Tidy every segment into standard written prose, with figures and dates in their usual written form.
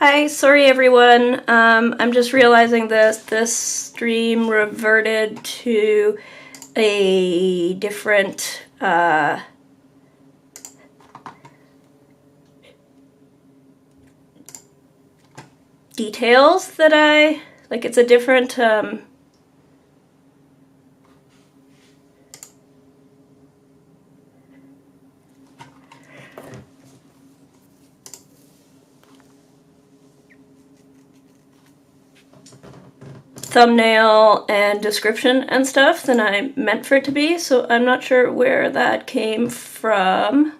Hi, sorry everyone. I'm just realizing this stream reverted to a different details that it's a different thumbnail and description and stuff than I meant for it to be, so I'm not sure where that came from.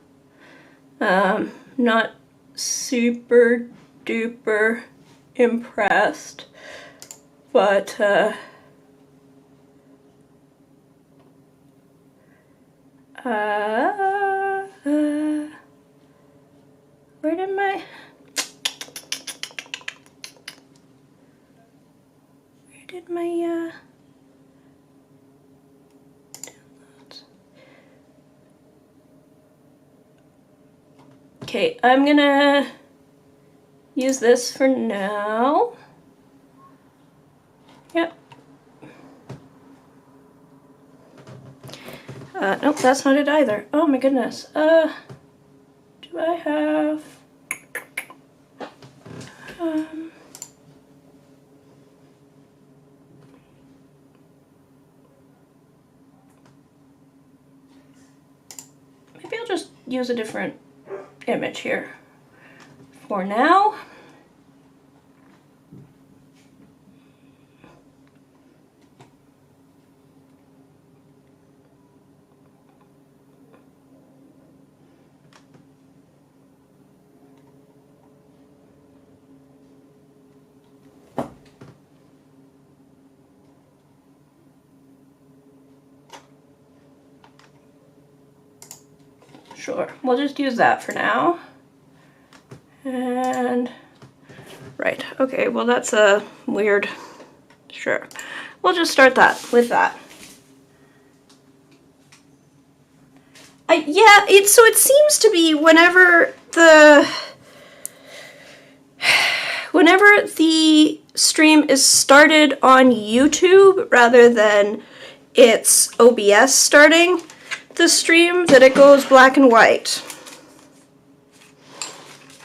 Not super duper impressed, but where did my downloads? Okay, I'm gonna use this for now. Yep. Nope, that's not it either. Oh my goodness. Do I have maybe I'll just use a different image here for now. Sure, we'll just use that for now. And right, okay, well that's a weird, sure. We'll just start that with that. Yeah, so it seems to be whenever the stream is started on YouTube rather than it's OBS starting the stream, that it goes black and white.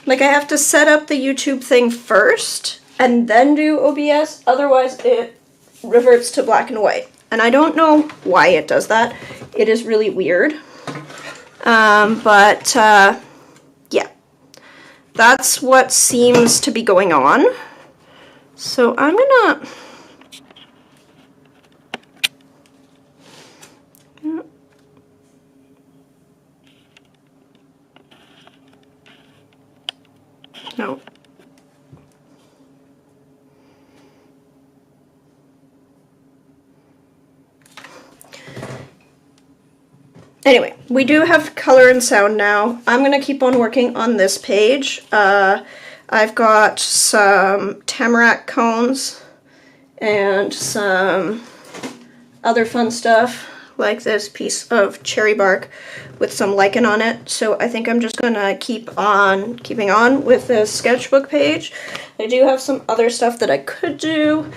Like I have to set up the YouTube thing first and then do OBS, otherwise it reverts to black and white. And I don't know why it does that. It is really weird. Yeah, that's what seems to be going on. So I'm gonna... No. Anyway, we do have color and sound now. I'm going to keep on working on this page. I've got some tamarack cones and some other fun stuff, like this piece of cherry bark with some lichen on it. So I think I'm just going to keep on keeping on with this sketchbook page. I do have some other stuff that I could do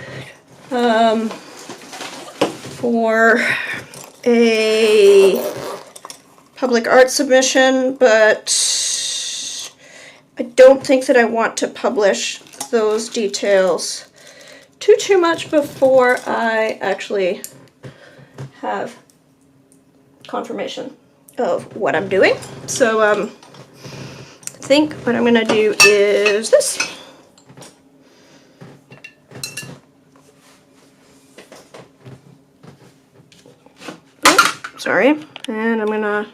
for a public art submission, but I don't think that I want to publish those details too much before I actually have confirmation of what I'm doing. So I think what I'm gonna do is this. Sorry, and I'm gonna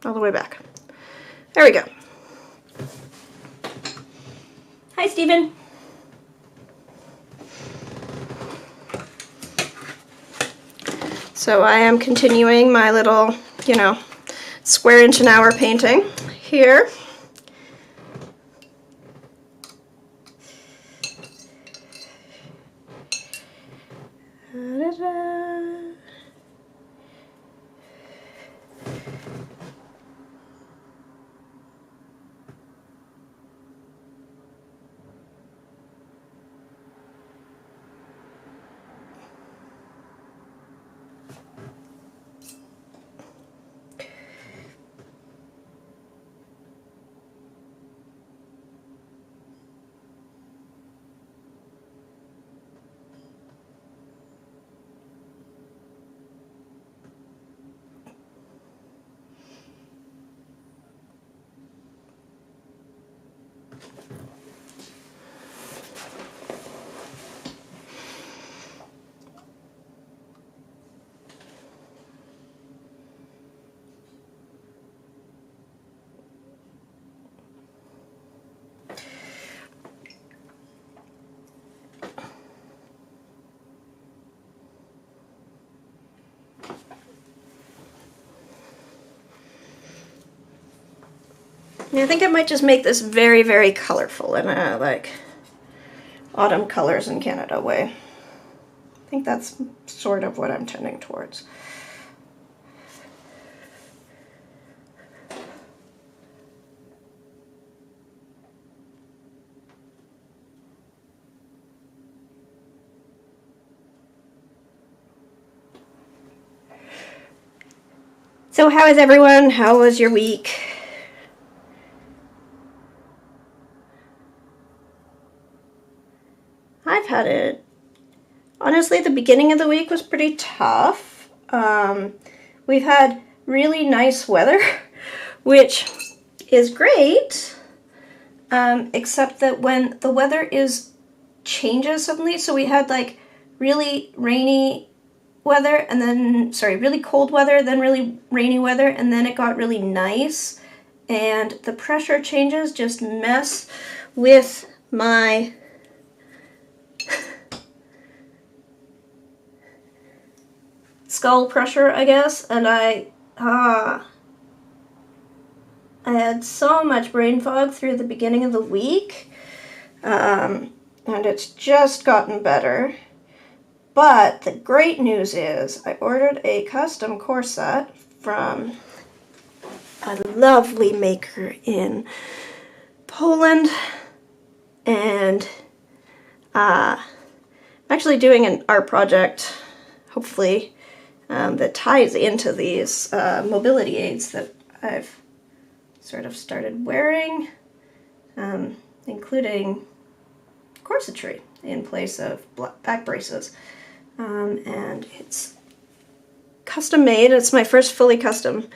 all the way back. There we go. Hi, Stephen. So I am continuing my little, square inch an hour painting here. I think I might just make this very, very colorful in a, like, autumn colors in Canada way. I think that's sort of what I'm tending towards. So how is everyone? How was your week? I've had it. Honestly, the beginning of the week was pretty tough. We've had really nice weather, which is great, except that when the weather changes suddenly, so we had like really rainy weather and then, really cold weather, then really rainy weather, and then it got really nice, and the pressure changes just mess with my skull pressure, I guess, and I had so much brain fog through the beginning of the week, and it's just gotten better. But the great news is I ordered a custom corset from a lovely maker in Poland, and I'm actually doing an art project, hopefully, that ties into these mobility aids that I've sort of started wearing, including corsetry in place of back braces. And it's custom made. It's my first fully custom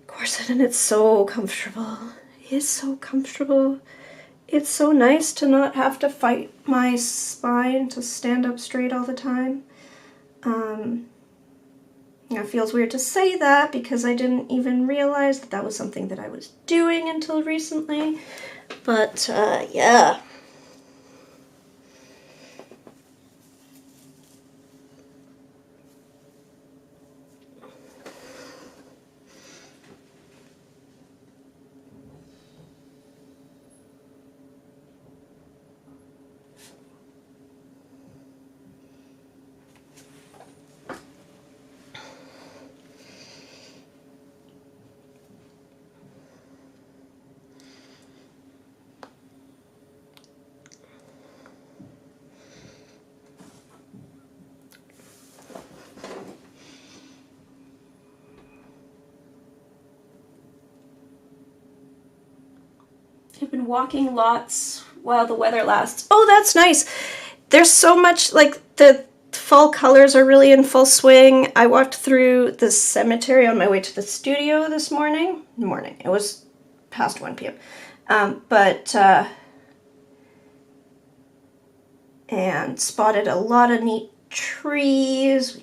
corset, and it's so comfortable. It's so comfortable. It's so nice to not have to fight my spine to stand up straight all the time. It feels weird to say that because I didn't even realize that that was something that I was doing until recently. But yeah. I've been walking lots while the weather lasts. Oh, that's nice. There's so much, like, the fall colors are really in full swing. I walked through the cemetery on my way to the studio this morning. It was past 1 p.m. And spotted a lot of neat trees,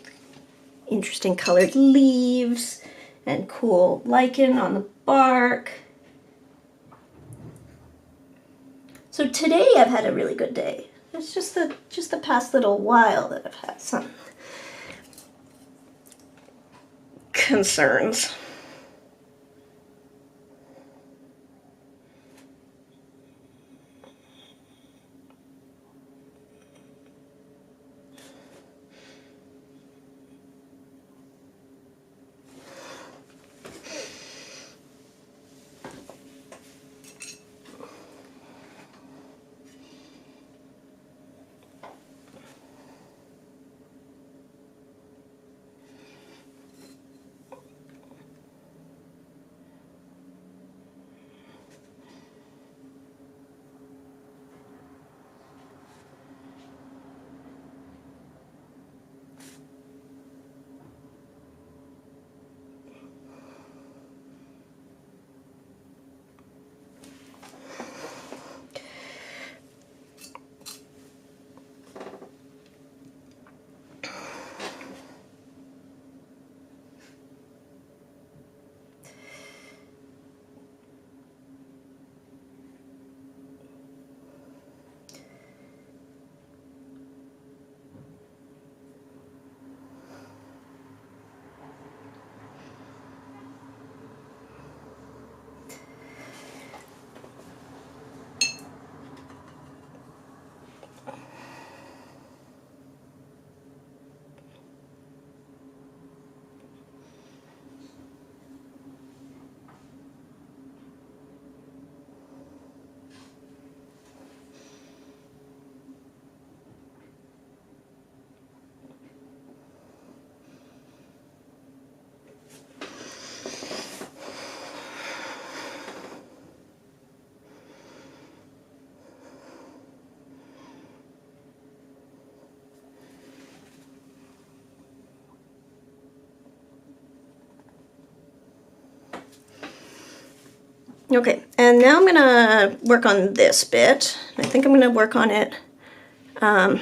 interesting colored leaves, and cool lichen on the bark. So today I've had a really good day. It's just the past little while that I've had some concerns. Okay, and now I'm gonna work on this bit. I think I'm gonna work on it down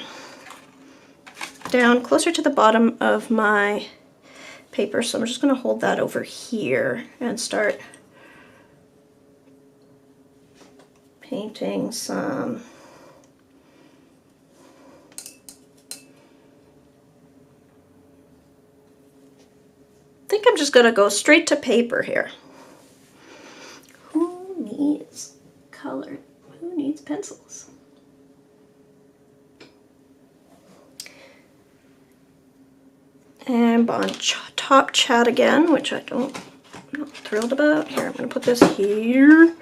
closer to the bottom of my paper. So I'm just gonna hold that over here and start painting some I think I'm just gonna go straight to paper here. Who needs color? Who needs pencils? And on top chat again, which I'm not thrilled about. Here, I'm going to put this here.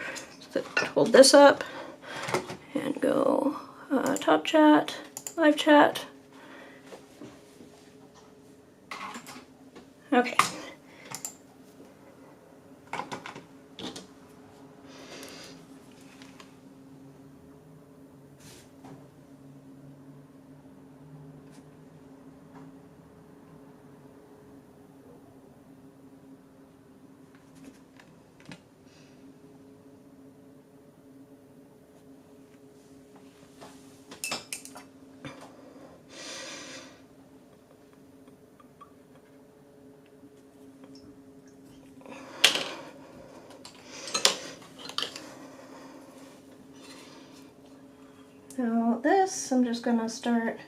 So hold this up and go top chat, live chat. Okay. Now this, I'm just gonna start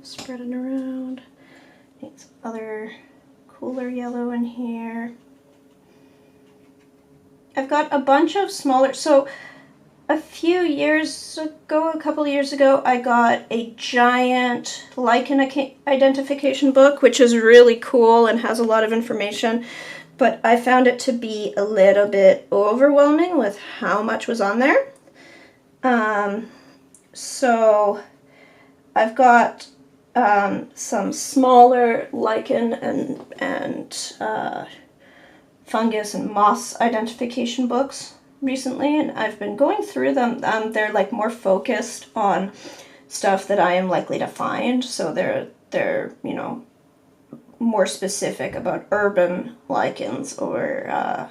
spreading around. Need some other cooler yellow in here. I've got a bunch of smaller, so a couple years ago, I got a giant lichen identification book, which is really cool and has a lot of information, but I found it to be a little bit overwhelming with how much was on there. So I've got some smaller lichen and fungus and moss identification books recently, and I've been going through them. They're like more focused on stuff that I am likely to find, so they're you know, more specific about urban lichens or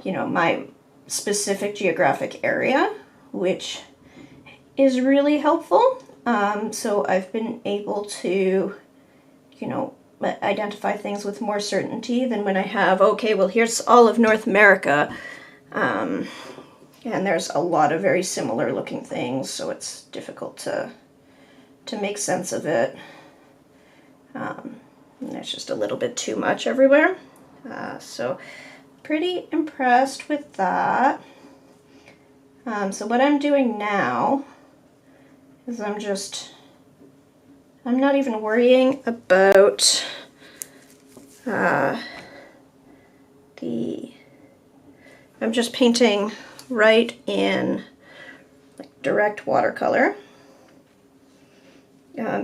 you know, my specific geographic area, which is really helpful. So I've been able to, you know, identify things with more certainty than when I have, okay, well, here's all of North America, and there's a lot of very similar looking things, so it's difficult to make sense of it. And there's just a little bit too much everywhere. So pretty impressed with that. So what I'm doing now is I'm not even worrying about I'm just painting right in like direct watercolor.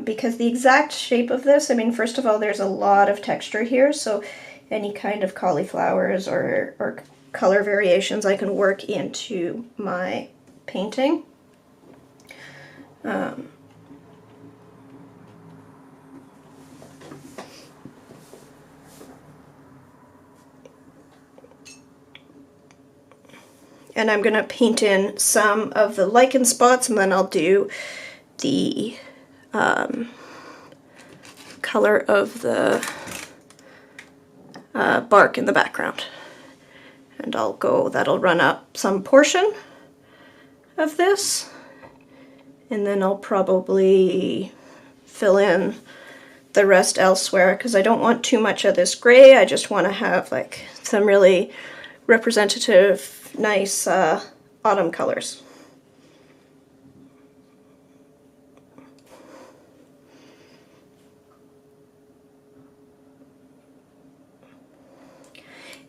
Because the exact shape of this, I mean, first of all, there's a lot of texture here, so any kind of cauliflowers or color variations I can work into my painting. And I'm going to paint in some of the lichen spots, and then I'll do the color of the bark in the background. And that'll run up some portion of this, and then I'll probably fill in the rest elsewhere, because I don't want too much of this gray. I just want to have like some really representative, nice autumn colors.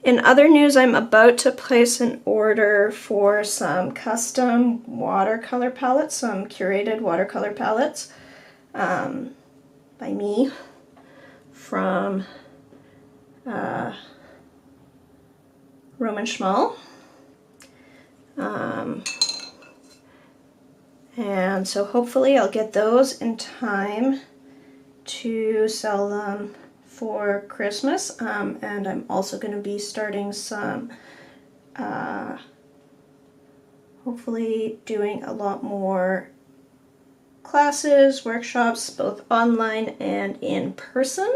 In other news, I'm about to place an order for some custom watercolor palettes, some curated watercolor palettes by me from Roman Schmal. And so hopefully I'll get those in time to sell them for Christmas. And I'm also going to be starting some, hopefully doing a lot more classes, workshops, both online and in person.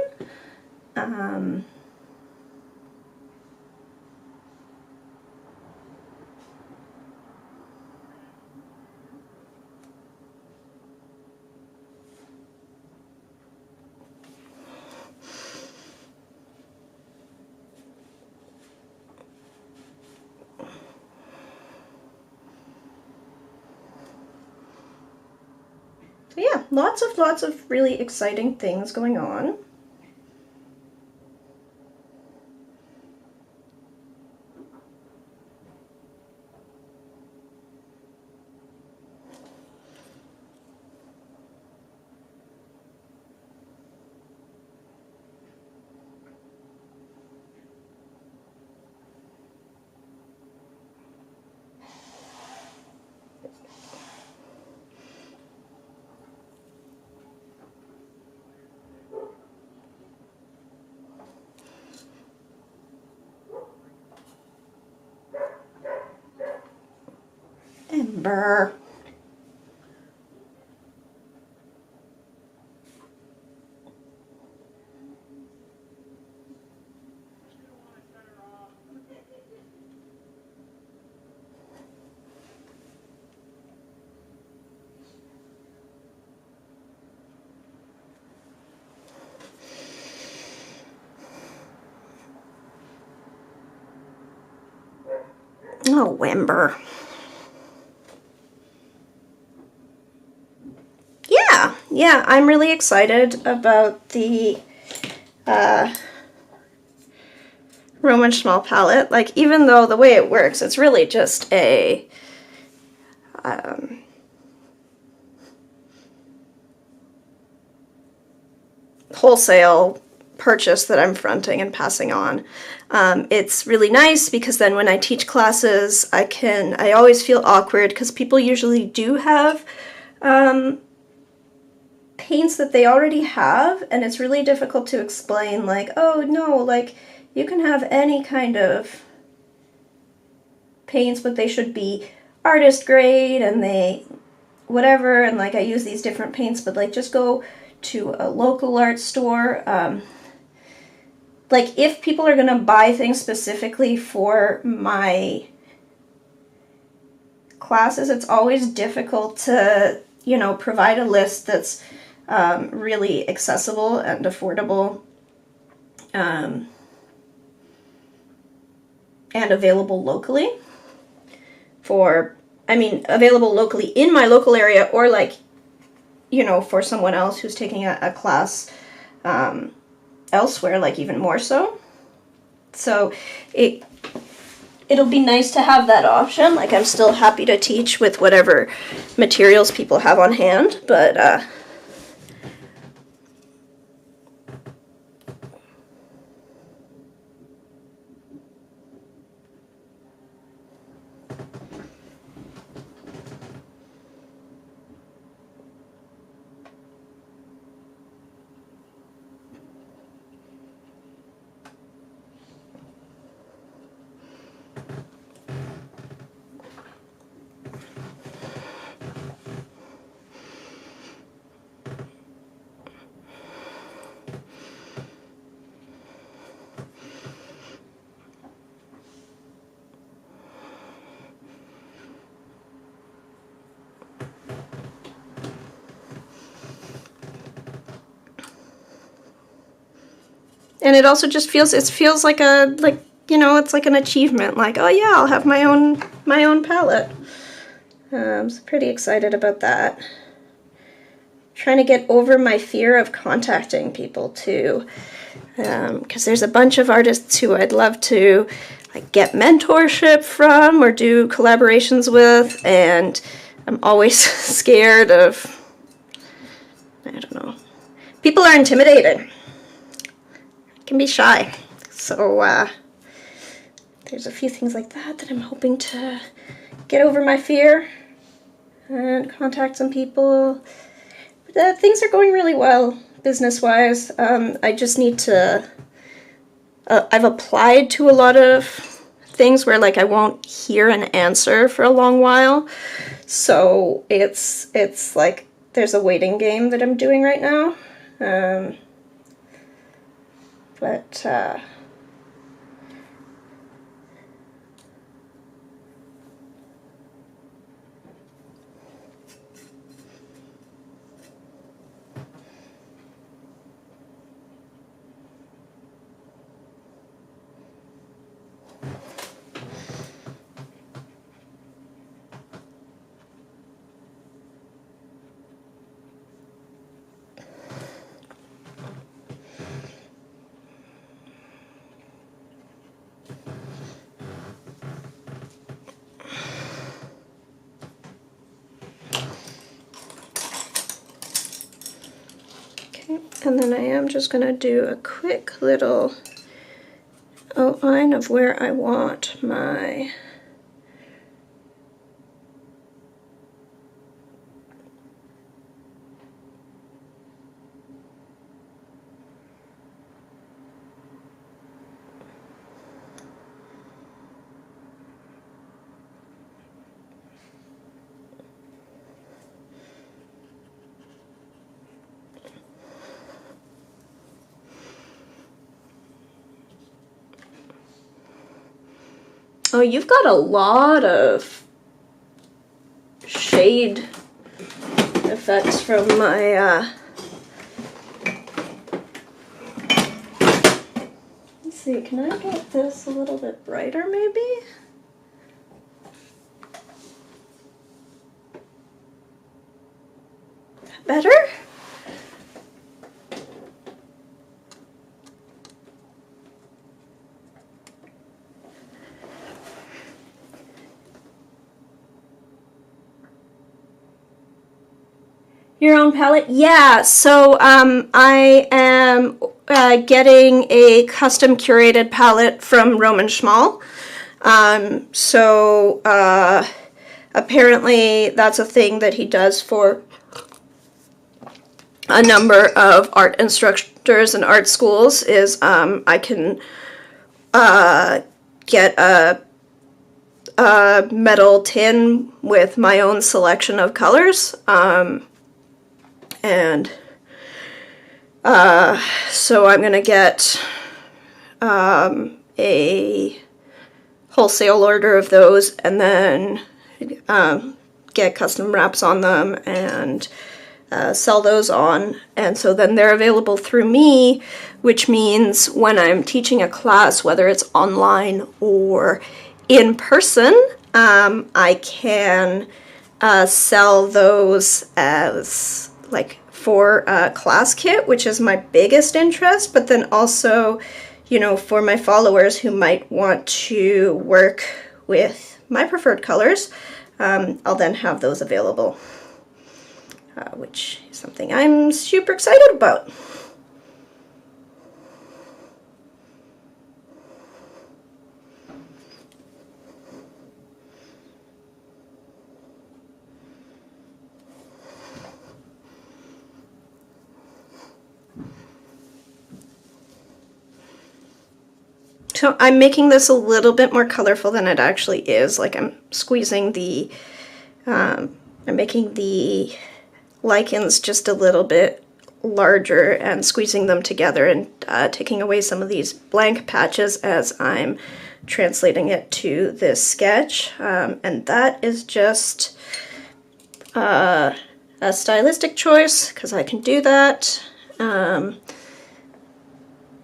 So yeah, lots of really exciting things going on. Ember. Oh, Ember. Yeah, I'm really excited about the Roman Schmal palette. Like, even though the way it works, it's really just a wholesale purchase that I'm fronting and passing on. It's really nice because then when I teach classes, I always feel awkward because people usually do have paints that they already have, and it's really difficult to explain, like, oh no, like, you can have any kind of paints, but they should be artist grade and they whatever, and like I use these different paints, but like just go to a local art store. Like, if people are gonna buy things specifically for my classes, it's always difficult to, you know, provide a list that's really accessible and affordable, and available locally for, I mean, available locally in my local area, or like, you know, for someone else who's taking a class elsewhere, like even more so. So it'll be nice to have that option. Like, I'm still happy to teach with whatever materials people have on hand, but and it also just feels, it feels like a, like, you know, it's like an achievement, like, oh yeah, I'll have my own palette. So pretty excited about that. Trying to get over my fear of contacting people too, because there's a bunch of artists who I'd love to like get mentorship from or do collaborations with, and I'm always scared of, I don't know, people are intimidating. Can be shy. So there's a few things like that I'm hoping to get over my fear and contact some people. But, things are going really well business-wise. I just need to, I've applied to a lot of things where like I won't hear an answer for a long while. So it's like there's a waiting game that I'm doing right now. But And then I am just going to do a quick little outline of where I want my Oh, you've got a lot of shade effects from my, let's see, can I get this a little bit brighter maybe? Better? Your own palette? Yeah, so I am getting a custom curated palette from Roman Schmal. Apparently that's a thing that he does for a number of art instructors and art schools, is I can get a metal tin with my own selection of colors. So I'm going to get a wholesale order of those, and then get custom wraps on them and sell those on. And so then they're available through me, which means when I'm teaching a class, whether it's online or in person, I can sell those as like for a class kit, which is my biggest interest, but then also, you know, for my followers who might want to work with my preferred colors, I'll then have those available, which is something I'm super excited about. So I'm making this a little bit more colorful than it actually is. Like I'm squeezing the, I'm making the lichens just a little bit larger and squeezing them together and taking away some of these blank patches as I'm translating it to this sketch. And that is just a stylistic choice because I can do that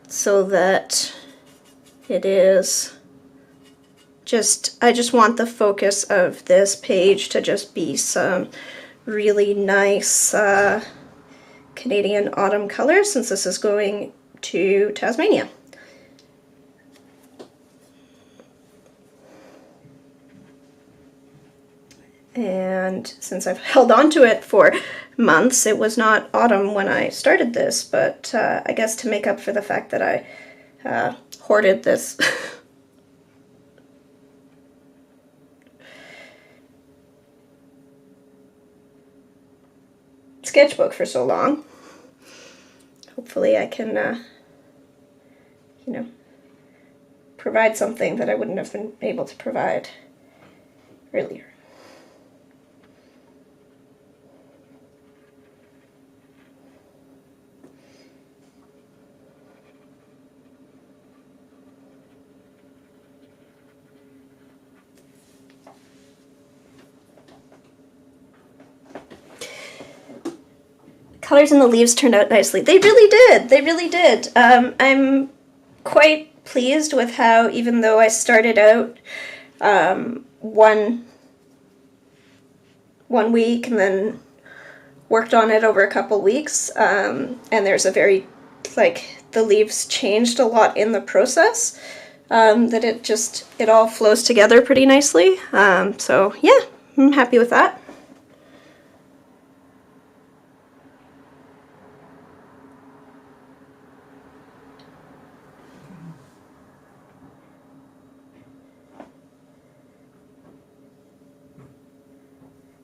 so that it is just, I just want the focus of this page to just be some really nice Canadian autumn colors, since this is going to Tasmania. And since I've held on to it for months, it was not autumn when I started this, but I guess to make up for the fact that I hoarded this sketchbook for so long. Hopefully I can, you know, provide something that I wouldn't have been able to provide earlier. Colors in the leaves turned out nicely. They really did. They really did. I'm quite pleased with how, even though I started out one week and then worked on it over a couple weeks, and there's a very, like, the leaves changed a lot in the process, that it all flows together pretty nicely. So yeah, I'm happy with that.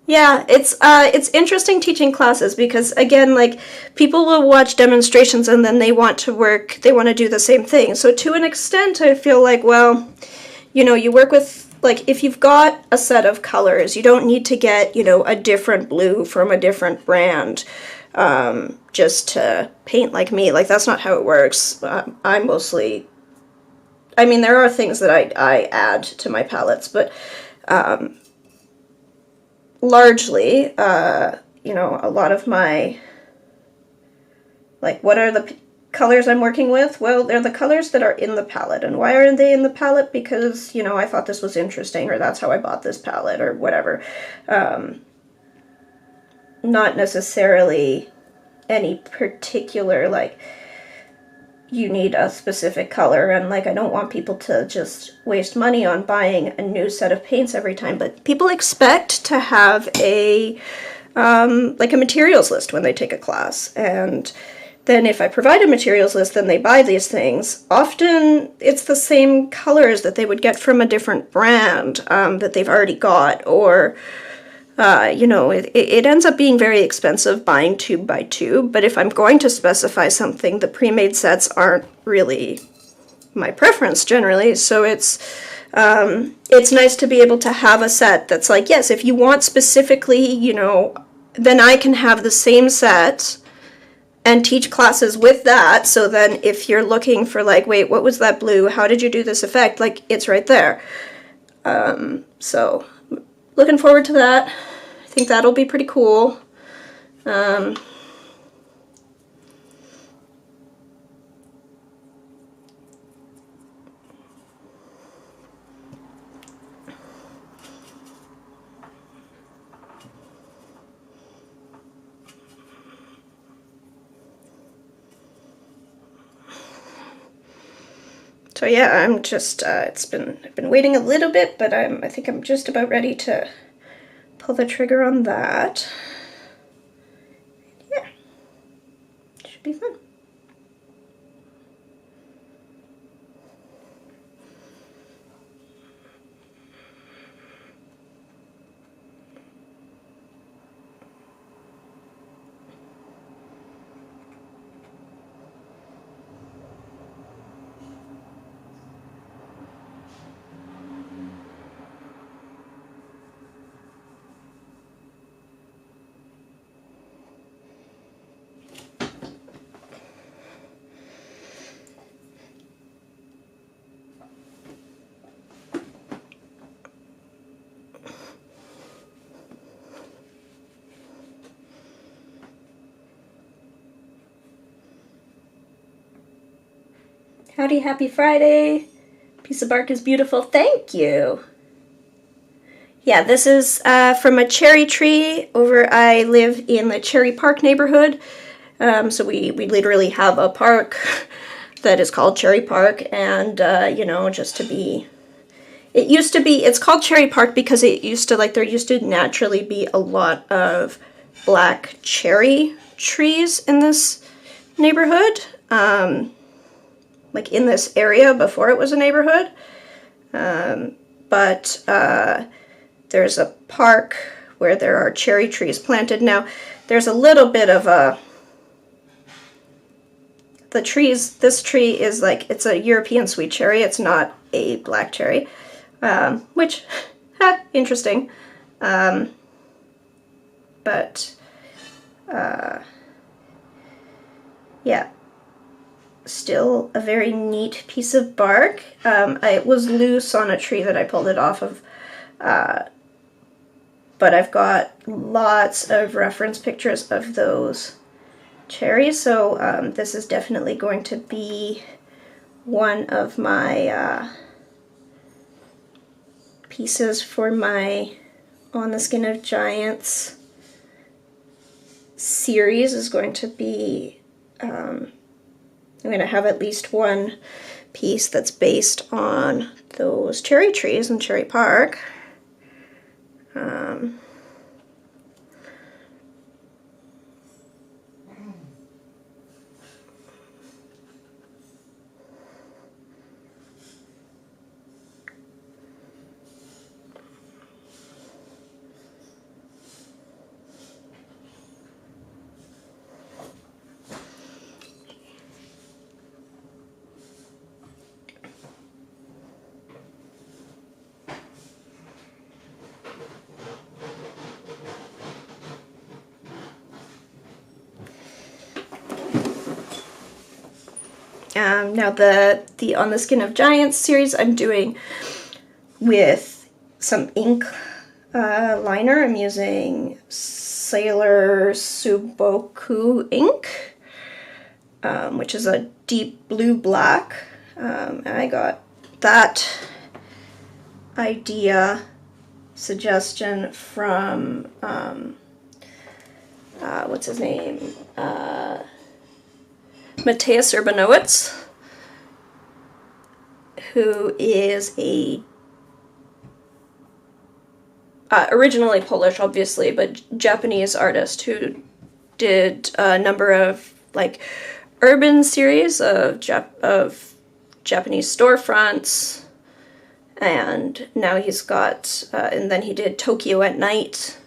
Yeah, it's interesting teaching classes because again, like people will watch demonstrations and then they want to do the same thing. So to an extent, I feel like, well, you know, you work with, like, if you've got a set of colors, you don't need to get, you know, a different blue from a different brand just to paint like me. Like, that's not how it works. I mostly, I mean, there are things that I add to my palettes, but largely, you know, a lot of my, like, what are the colors I'm working with? Well, they're the colors that are in the palette. And why are they in the palette? Because, you know, I thought this was interesting, or that's how I bought this palette, or whatever. Not necessarily any particular, like, you need a specific color, and, like, I don't want people to just waste money on buying a new set of paints every time, but people expect to have a, like, a materials list when they take a class, and then if I provide a materials list, then they buy these things. Often it's the same colors that they would get from a different brand that they've already got, or you know, it ends up being very expensive buying tube by tube, but if I'm going to specify something, the pre-made sets aren't really my preference generally, so it's nice to be able to have a set that's like, yes, if you want specifically, you know, then I can have the same set and teach classes with that, so then if you're looking for, like, wait, what was that blue? How did you do this effect? Like, it's right there. So, looking forward to that. I think that'll be pretty cool. So yeah, I'm just, I've been waiting a little bit, but I think I'm just about ready to pull the trigger on that. Yeah, should be fun. Howdy, happy Friday. Piece of bark is beautiful. Thank you. Yeah, this is from a cherry tree over. I live in the Cherry Park neighborhood. So we literally have a park that is called Cherry Park, and you know, just to be, it's called Cherry Park because it used to, like, there used to naturally be a lot of black cherry trees in this neighborhood, like in this area before it was a neighborhood. But there's a park where there are cherry trees planted. Now, there's a little bit of a, this tree is like, it's a European sweet cherry, it's not a black cherry, which, interesting. But, yeah, still a very neat piece of bark. It was loose on a tree that I pulled it off of, but I've got lots of reference pictures of those cherries, so this is definitely going to be one of my pieces for my On the Skin of Giants series. Is going to be, I'm going to have at least one piece that's based on those cherry trees in Cherry Park. Now the On the Skin of Giants series I'm doing with some ink liner. I'm using Sailor Suboku ink, which is a deep blue black. I got that suggestion from what's his name? Matthias Urbanowitz, who is a originally Polish, obviously, but Japanese artist who did a number of like urban series of Japanese storefronts, and now he's got and then he did Tokyo at Night,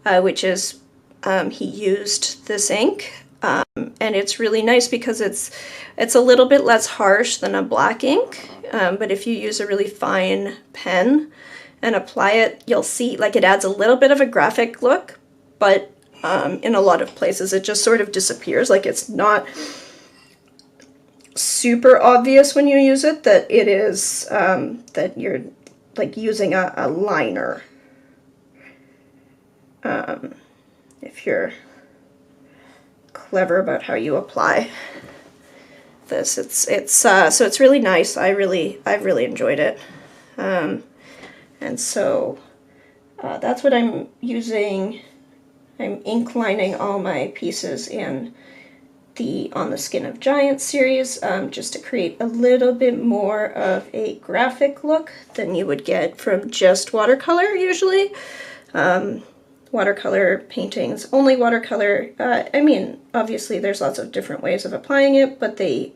which is he used this ink. And it's really nice because it's a little bit less harsh than a black ink, but if you use a really fine pen and apply it, you'll see like it adds a little bit of a graphic look, but in a lot of places it just sort of disappears. Like it's not super obvious when you use it that it is that you're like using a liner. If you're clever about how you apply this, so it's really nice. I've really enjoyed it, and so that's what I'm using. I'm ink lining all my pieces in the On the Skin of Giants series, just to create a little bit more of a graphic look than you would get from just watercolor usually. Watercolor paintings, only watercolor, I mean, obviously there's lots of different ways of applying it, but they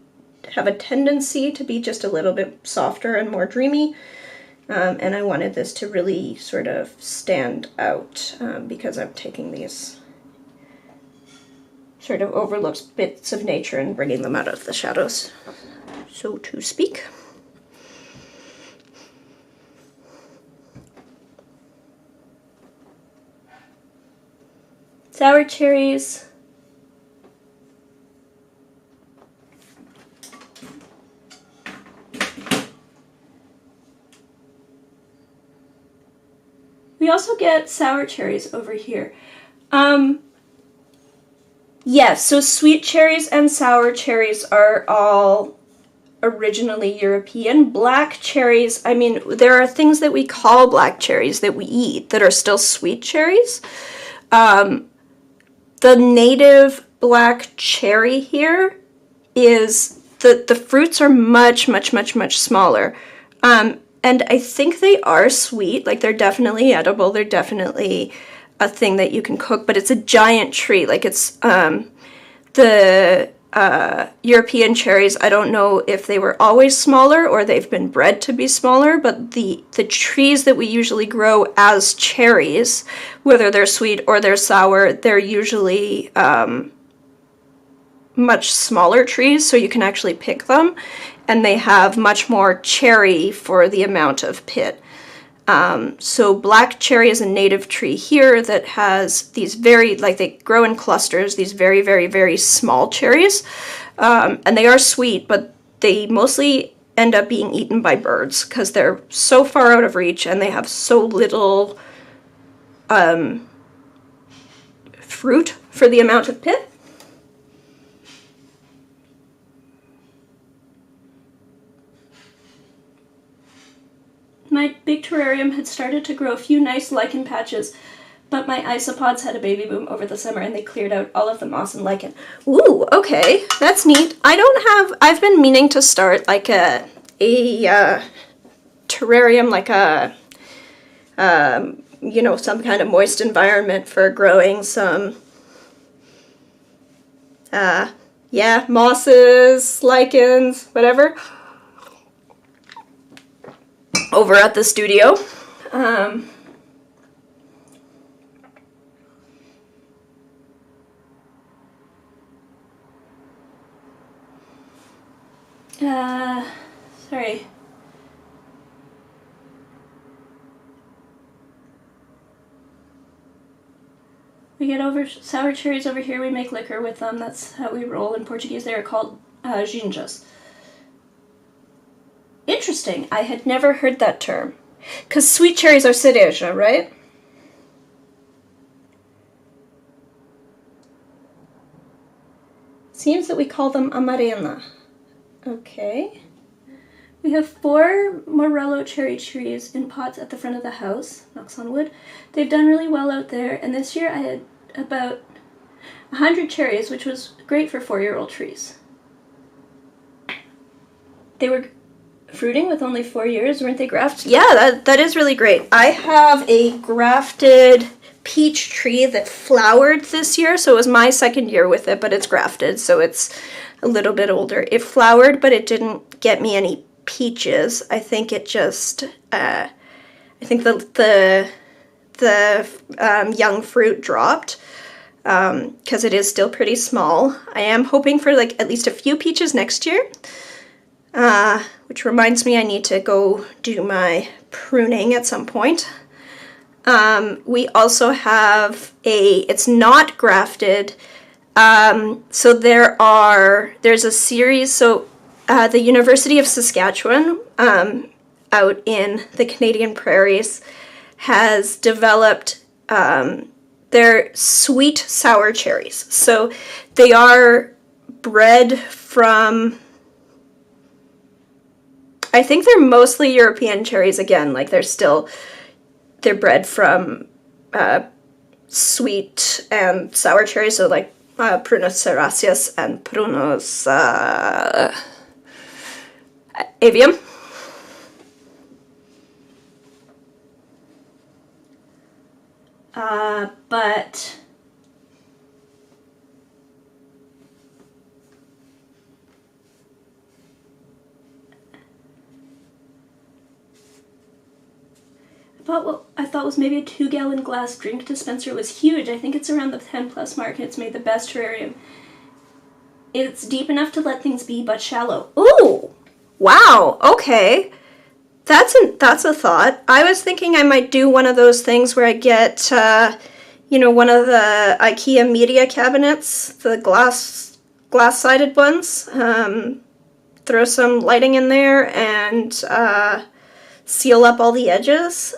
have a tendency to be just a little bit softer and more dreamy, and I wanted this to really sort of stand out, because I'm taking these sort of overlooked bits of nature and bringing them out of the shadows, so to speak. Sour cherries. We also get sour cherries over here. Yes, so sweet cherries and sour cherries are all originally European. Black cherries, I mean, there are things that we call black cherries that we eat that are still sweet cherries. The native black cherry here is, the fruits are much smaller. And I think they are sweet, like they're definitely edible, they're definitely a thing that you can cook, but it's a giant tree. Like it's, the European cherries, I don't know if they were always smaller or they've been bred to be smaller, but the trees that we usually grow as cherries, whether they're sweet or they're sour, they're usually much smaller trees, so you can actually pick them, and they have much more cherry for the amount of pit. So black cherry is a native tree here that has these very, like they grow in clusters, these very small cherries. And they are sweet, but they mostly end up being eaten by birds because they're so far out of reach and they have so little fruit for the amount of pit. My big terrarium had started to grow a few nice lichen patches, but my isopods had a baby boom over the summer and they cleared out all of the moss and lichen. Ooh, okay, that's neat. I've been meaning to start like a terrarium, like a, you know, some kind of moist environment for growing some, yeah, mosses, lichens, whatever, over at the studio. Sorry. We get over sour cherries over here, we make liquor with them. That's how we roll. In Portuguese they are called ginjas. Interesting. I had never heard that term. Because sweet cherries are cereja, right? Seems that we call them amarena. Okay. We have 4 Morello cherry trees in pots at the front of the house, knocks on wood. They've done really well out there, and this year I had about 100 cherries, which was great for 4-year-old trees. They were fruiting with only 4 years, weren't they grafted? Yeah, that is really great. I have a grafted peach tree that flowered this year, so it was my second year with it, but it's grafted, so it's a little bit older. It flowered, but it didn't get me any peaches. I think it just, I think the young fruit dropped, because it is still pretty small. I am hoping for like at least a few peaches next year, which reminds me I need to go do my pruning at some point. We also have it's not grafted, so there's a series, so the University of Saskatchewan, out in the Canadian prairies, has developed their sweet sour cherries. So they are bred from, I think they're mostly European cherries again, like they're bred from sweet and sour cherries, so like Prunus ceraceus and Prunus avium. But what I thought was maybe a 2-gallon glass drink dispenser was huge. I think it's around the 10+ mark, and it's made the best terrarium. It's deep enough to let things be, but shallow. Ooh! Wow, okay. That's a thought. I was thinking I might do one of those things where I get, one of the IKEA media cabinets, the glass-sided ones, throw some lighting in there and seal up all the edges,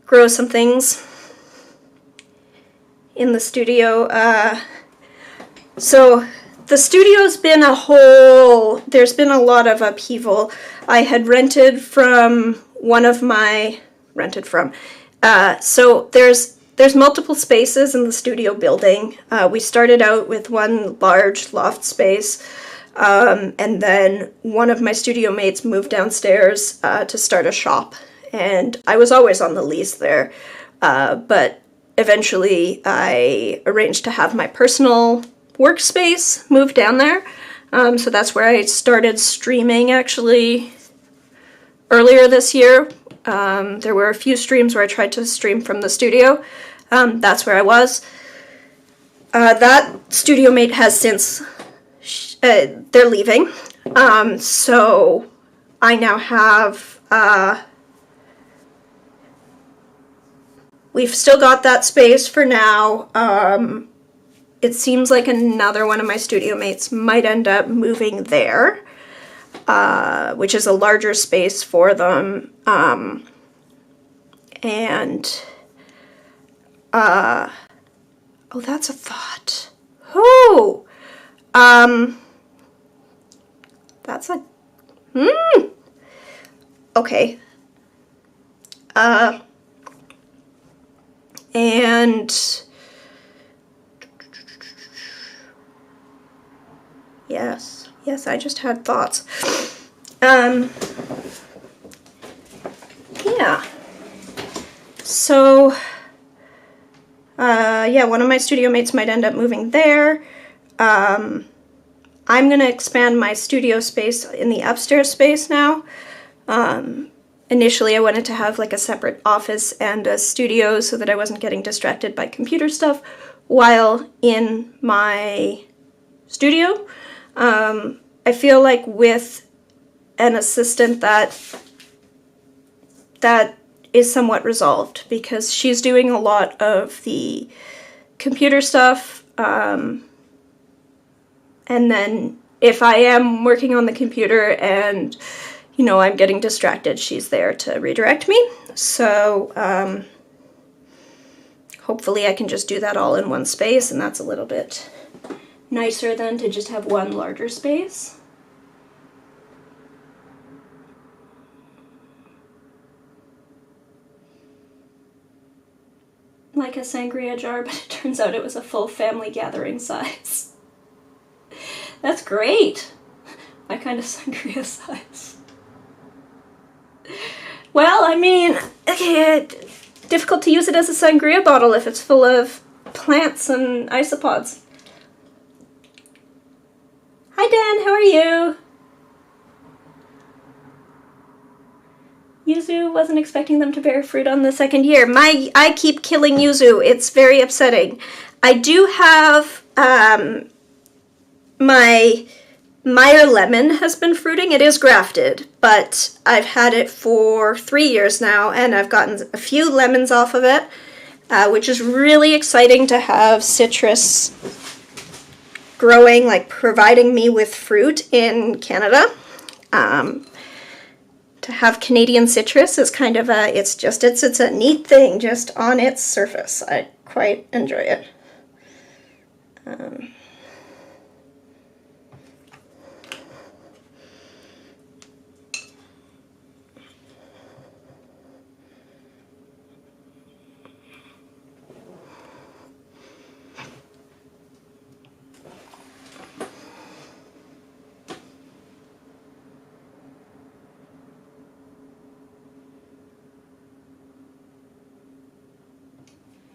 grow some things in the studio. So the studio's been there's been a lot of upheaval. I had rented from so there's multiple spaces in the studio building. We started out with one large loft space, and then one of my studio mates moved downstairs to start a shop, and I was always on the lease there, but eventually I arranged to have my personal workspace moved down there, so that's where I started streaming actually earlier this year. There were a few streams where I tried to stream from the studio. That's where I was. That studio mate has since, they're leaving, so I now have, we've still got that space for now. It seems like another one of my studio mates might end up moving there, which is a larger space for them, oh, that's a thought. Oh, that's a, okay. And yes, I just had thoughts. Yeah. So, yeah, one of my studio mates might end up moving there. I'm going to expand my studio space in the upstairs space now. Initially, I wanted to have like a separate office and a studio so that I wasn't getting distracted by computer stuff while in my studio. I feel like with an assistant that is somewhat resolved, because she's doing a lot of the computer stuff, and then if I am working on the computer and, you know, I'm getting distracted, she's there to redirect me. So hopefully I can just do that all in one space, and that's a little bit nicer than to just have one larger space. Like a sangria jar, but it turns out it was a full family gathering size. That's great. My kind of sangria size. Well, I mean, okay, difficult to use it as a sangria bottle if it's full of plants and isopods. Hi Dan, how are you? Yuzu, wasn't expecting them to bear fruit on the second year. I keep killing yuzu. It's very upsetting. I do have my Meyer lemon has been fruiting. It is grafted, but I've had it for 3 years now, and I've gotten a few lemons off of it, which is really exciting to have citrus growing, like providing me with fruit in Canada. To have Canadian citrus is kind of it's a neat thing just on its surface. I quite enjoy it.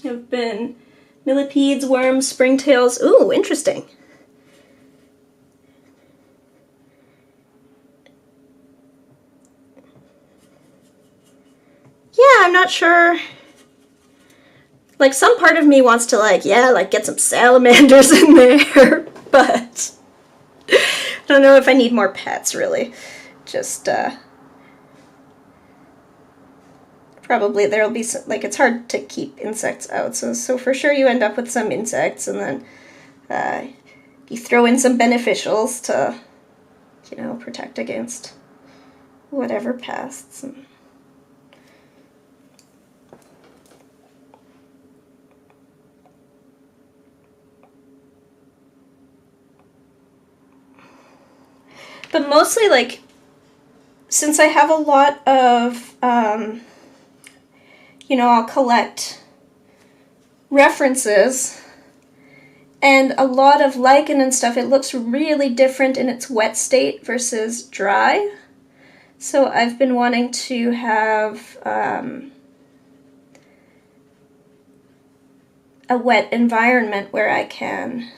Have been millipedes, worms, springtails. Ooh, interesting. Yeah, I'm not sure. Like, some part of me wants to, like, yeah, like, get some salamanders in there, but I don't know if I need more pets, really. Just, probably there'll be some, like, it's hard to keep insects out, so for sure you end up with some insects, and then you throw in some beneficials to, you know, protect against whatever pests. But mostly, like, since I have a lot of, you know, I'll collect references and a lot of lichen and stuff, it looks really different in its wet state versus dry. So I've been wanting to have a wet environment where I can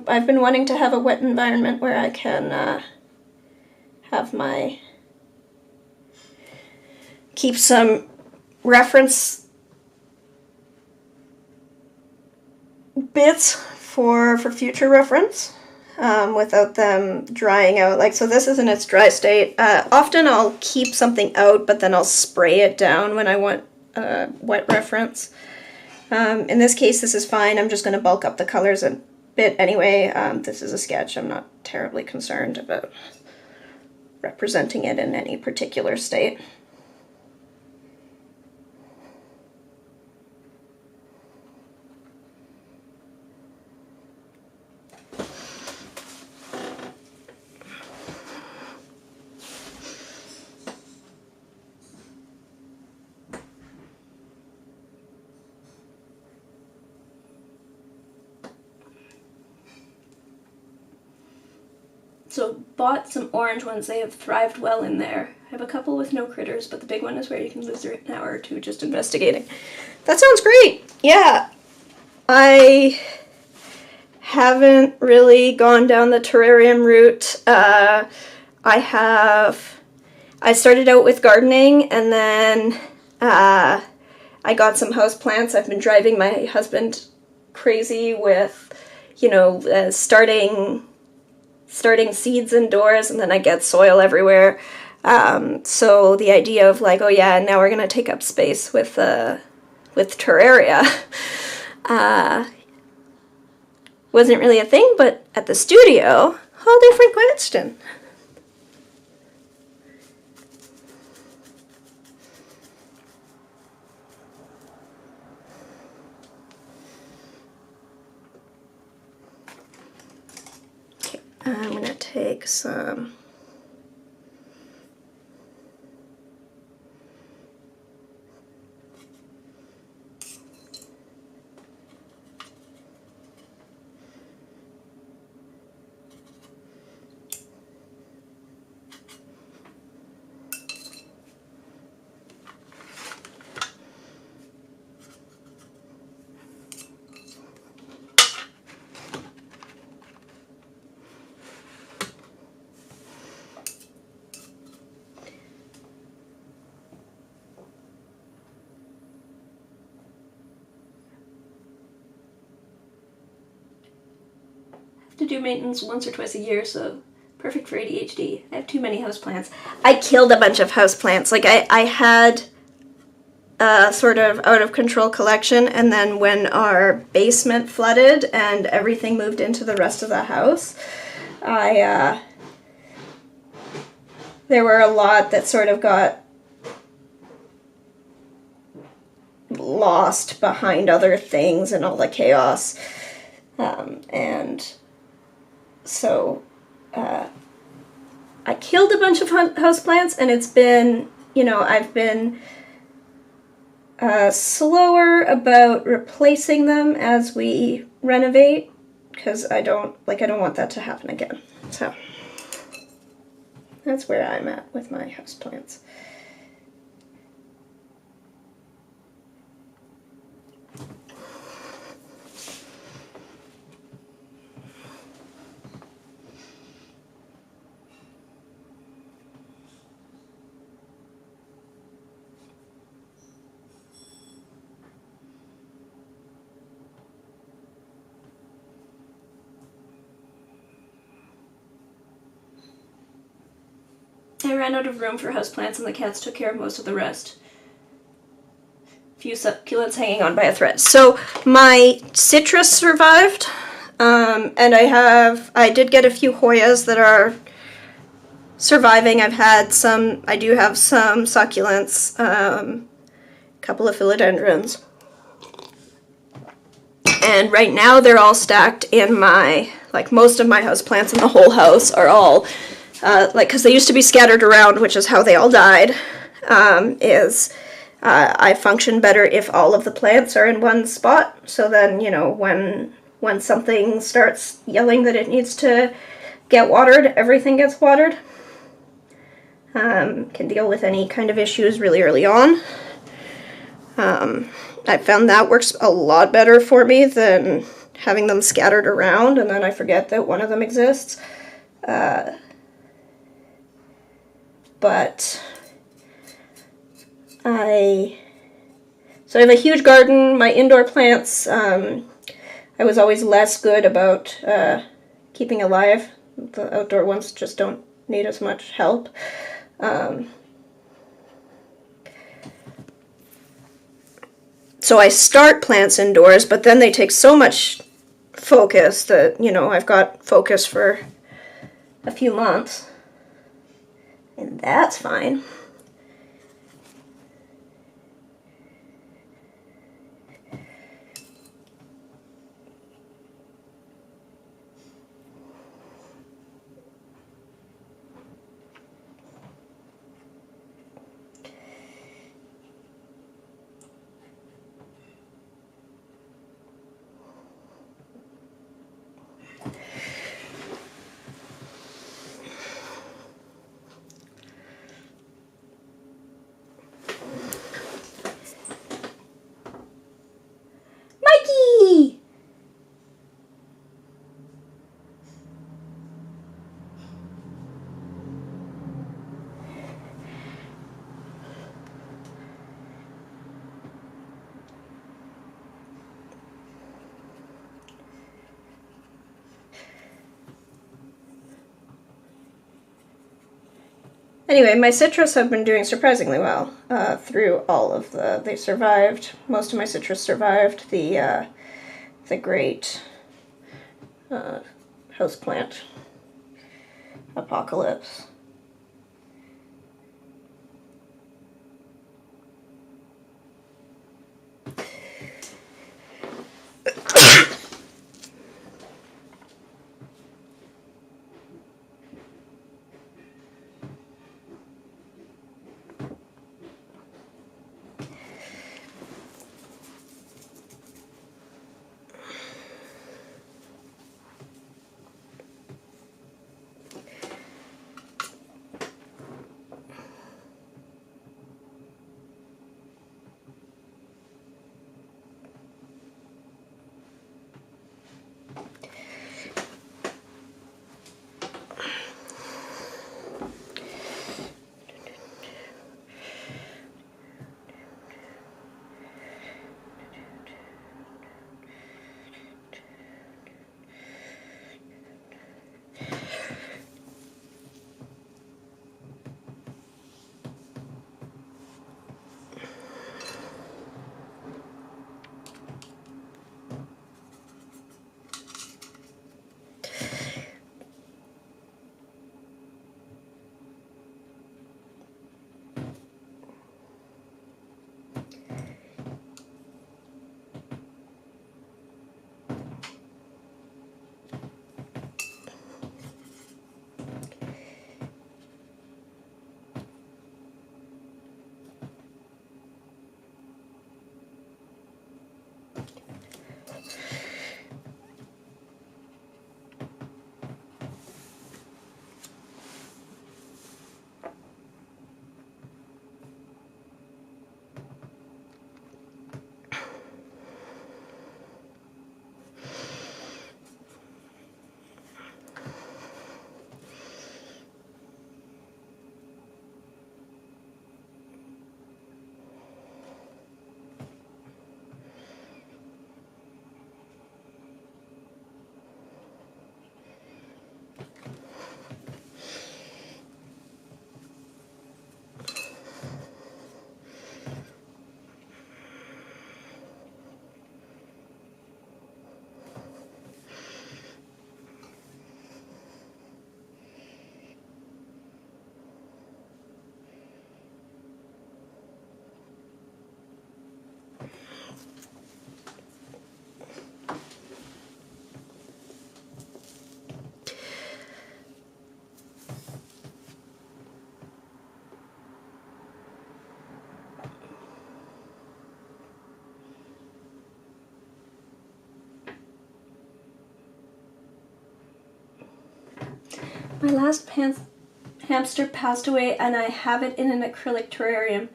I've been wanting to have a wet environment where I can have keep some reference bits for future reference without them drying out. Like, so this is in its dry state. Often I'll keep something out, but then I'll spray it down when I want wet reference. In this case, this is fine. I'm just going to bulk up the colors a bit anyway. This is a sketch. I'm not terribly concerned about representing it in any particular state. So bought some orange ones. They have thrived well in there. I have a couple with no critters, but the big one is where you can lose an hour or two just investigating. That sounds great. Yeah. I haven't really gone down the terrarium route. I started out with gardening, and then I got some houseplants. I've been driving my husband crazy with, you know, starting starting seeds indoors, and then I get soil everywhere. So the idea of like, oh yeah, now we're gonna take up space with terraria wasn't really a thing. But at the studio, whole different question. Okay, I'm gonna take some. To do maintenance once or twice a year, so perfect for ADHD. I have too many houseplants. I killed a bunch of houseplants. Like I had a sort of out of control collection, and then when our basement flooded and everything moved into the rest of the house, there were a lot that sort of got lost behind other things and all the chaos, and so I killed a bunch of houseplants, and it's been, I've been slower about replacing them as we renovate, because I don't want that to happen again. So that's where I'm at with my houseplants. I ran out of room for houseplants, and the cats took care of most of the rest. A few succulents hanging on by a thread. So my citrus survived, and I did get a few Hoyas that are surviving. I do have some succulents, a couple of philodendrons. And right now they're all stacked in most of my houseplants in the whole house are all because they used to be scattered around, which is how they all died, I function better if all of the plants are in one spot. So then, when something starts yelling that it needs to get watered, everything gets watered. Can deal with any kind of issues really early on. I found that works a lot better for me than having them scattered around and then I forget that one of them exists. But I have a huge garden. My indoor plants, I was always less good about keeping alive. The outdoor ones just don't need as much help. So I start plants indoors, but then they take so much focus that, I've got focus for a few months. And that's fine. Anyway, my citrus have been doing surprisingly well through all of they survived. Most of my citrus survived the great houseplant apocalypse. My last hamster passed away and I have it in an acrylic terrarium.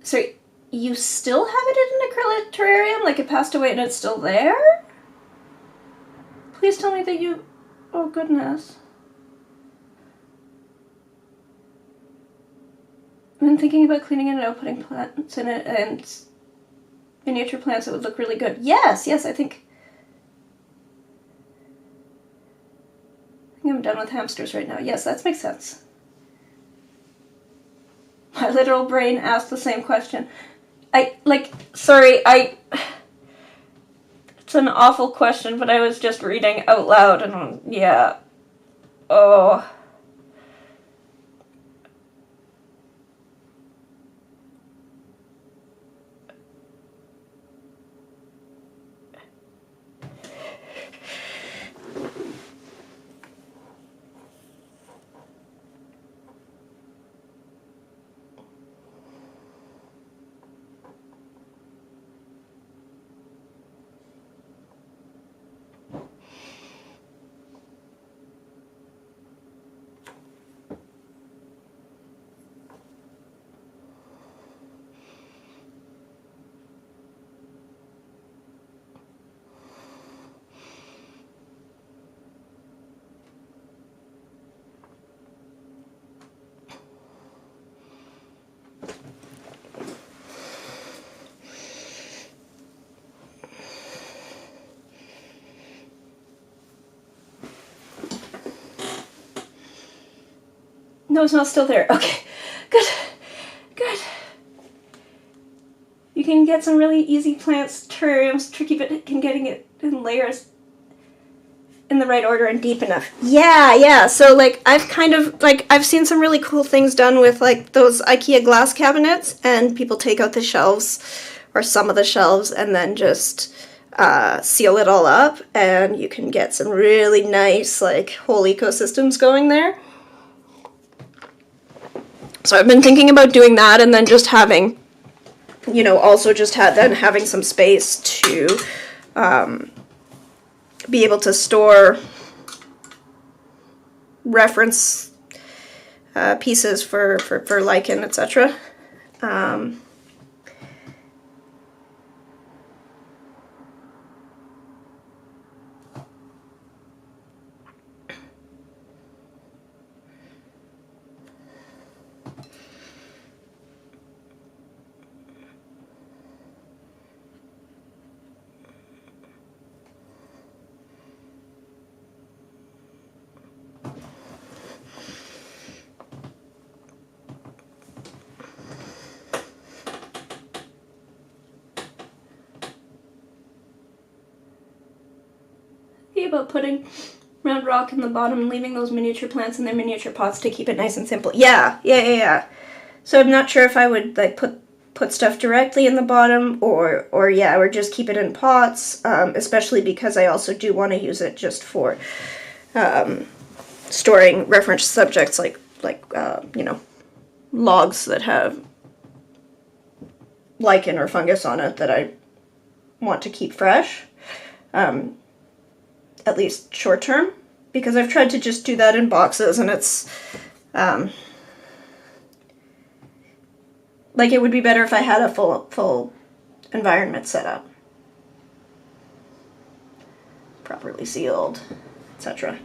Sorry, you still have it in an acrylic terrarium? Like it passed away and it's still there? Please tell me that you... Oh goodness. I've been thinking about cleaning it out, putting plants in it and miniature plants that would look really good. Yes, I think I'm done with hamsters right now. Yes, that makes sense. My literal brain asked the same question. It's an awful question, but I was just reading out loud and yeah. Oh. No, it's not still there. Okay, good, good. You can get some really easy plants terms, tricky but can getting it in layers in the right order and deep enough. Yeah, so like I've seen some really cool things done with like those IKEA glass cabinets, and people take out the shelves or some of the shelves and then just seal it all up, and you can get some really nice like whole ecosystems going there. So I've been thinking about doing that, and then just having, you know, also just having some space to be able to store reference pieces for lichen, etc. About putting round rock in the bottom and leaving those miniature plants in their miniature pots to keep it nice and simple. Yeah. So I'm not sure if I would like put stuff directly in the bottom or just keep it in pots, especially because I also do want to use it just for storing reference subjects like you know, logs that have lichen or fungus on it that I want to keep fresh. At least short term, because I've tried to just do that in boxes, and it's like it would be better if I had a full environment set up, properly sealed, etc.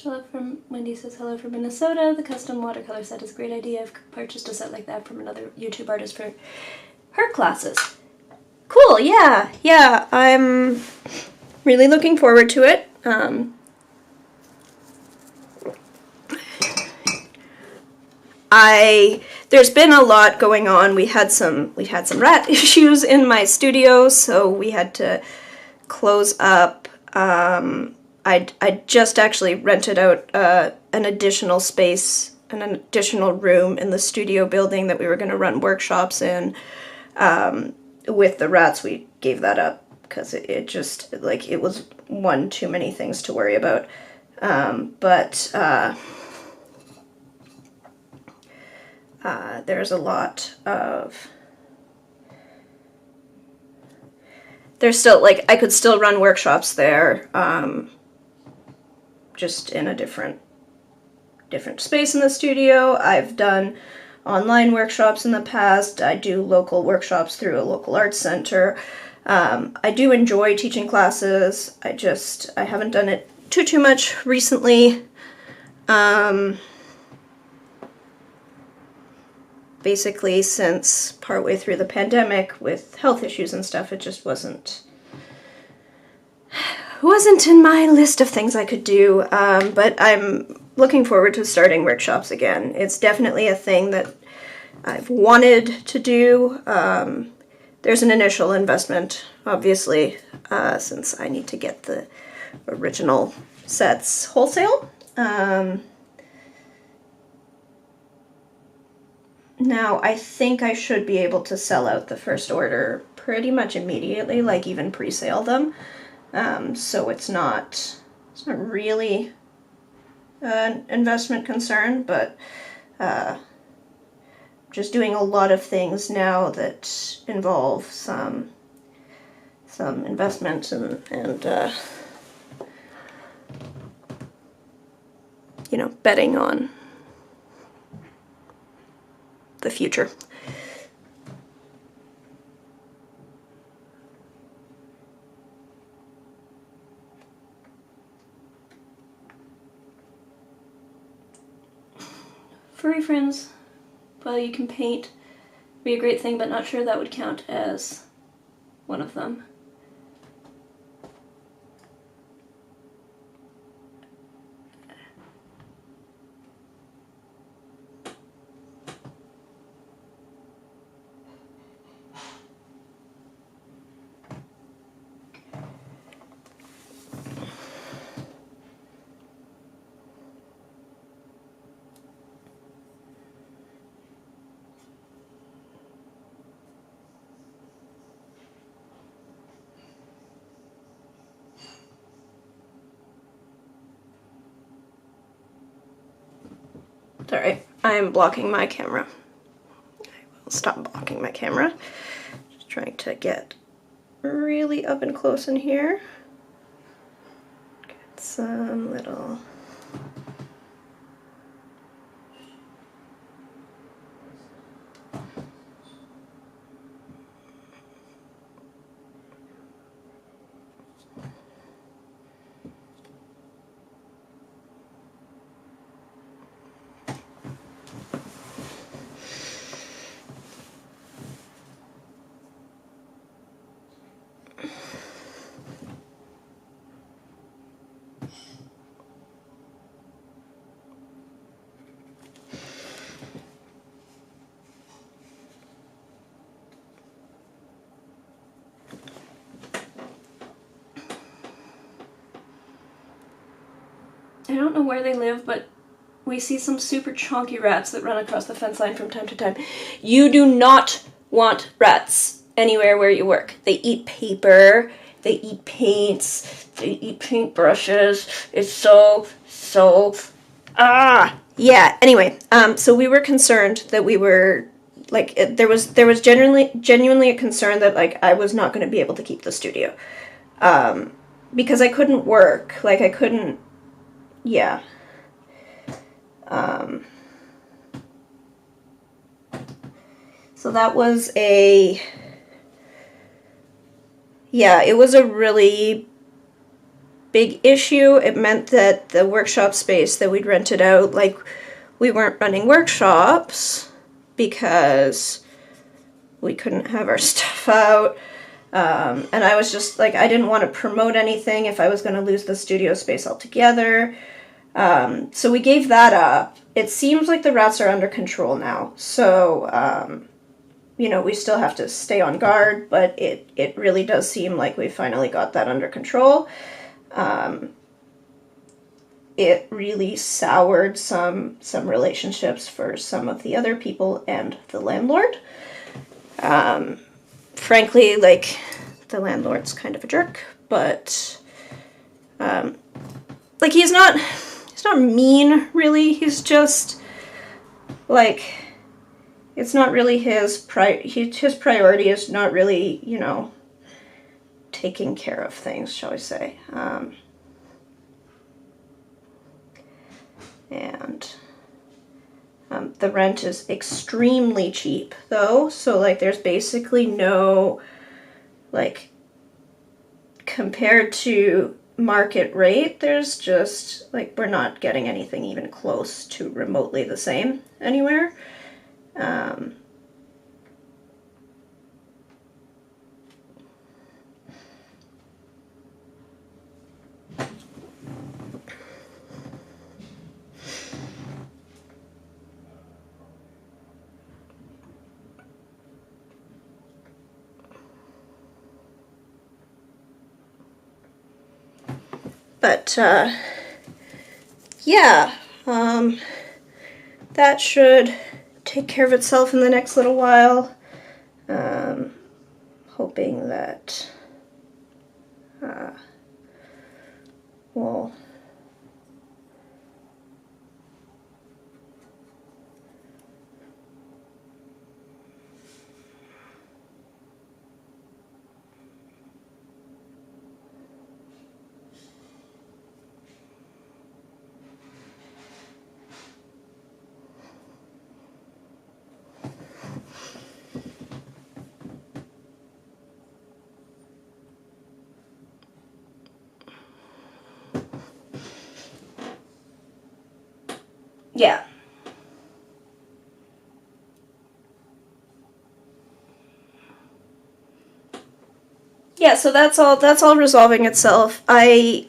Hello from Wendy says hello from Minnesota. The custom watercolor set is a great idea. I've purchased a set like that from another YouTube artist for her classes. Cool, yeah. I'm really looking forward to it. there's been a lot going on. We had some rat issues in my studio, so we had to close up. I just actually rented out an additional space and an additional room in the studio building that we were going to run workshops in. With the rats, we gave that up because it just, like, it was one too many things to worry about. There's a lot of... There's still, like, I could still run workshops there, just in a different space in the studio. I've done online workshops in the past. I do local workshops through a local arts center. I do enjoy teaching classes. I haven't done it too much recently. Basically, since partway through the pandemic with health issues and stuff, it just wasn't in my list of things I could do, but I'm looking forward to starting workshops again. It's definitely a thing that I've wanted to do. There's an initial investment, obviously, since I need to get the original sets wholesale. Now, I think I should be able to sell out the first order pretty much immediately, like even pre-sale them. So it's not really an investment concern, but just doing a lot of things now that involve some investment and you know, betting on the future. Furry friends, well, you can paint, be a great thing, but not sure that would count as one of them. Sorry, I'm blocking my camera. I will stop blocking my camera. Just trying to get really up and close in here. Get some little... I don't know where they live, but we see some super chonky rats that run across the fence line from time to time. You do not want rats anywhere where you work. They eat paper, they eat paints, they eat paintbrushes. It's so, yeah, anyway, so we were concerned that we were, like, there was genuinely a concern that, like, I was not going to be able to keep the studio. Because I couldn't work, like, I couldn't, yeah. So that was it was a really big issue. It meant that the workshop space that we'd rented out, like, we weren't running workshops because we couldn't have our stuff out. And I was just, like, I didn't want to promote anything if I was going to lose the studio space altogether. So we gave that up. It seems like the rats are under control now. So, you know, we still have to stay on guard, but it really does seem like we finally got that under control. It really soured some relationships for some of the other people and the landlord. Frankly, like, the landlord's kind of a jerk, but like, he's not mean, really. He's just like, it's not really his priority is not really, you know, taking care of things, shall we say. And the rent is extremely cheap, though, so like there's basically no, like, compared to market rate, there's just, like, we're not getting anything even close to remotely the same anywhere. But, yeah, that should take care of itself in the next little while. Hoping that we'll yeah. Yeah, so that's all resolving itself. I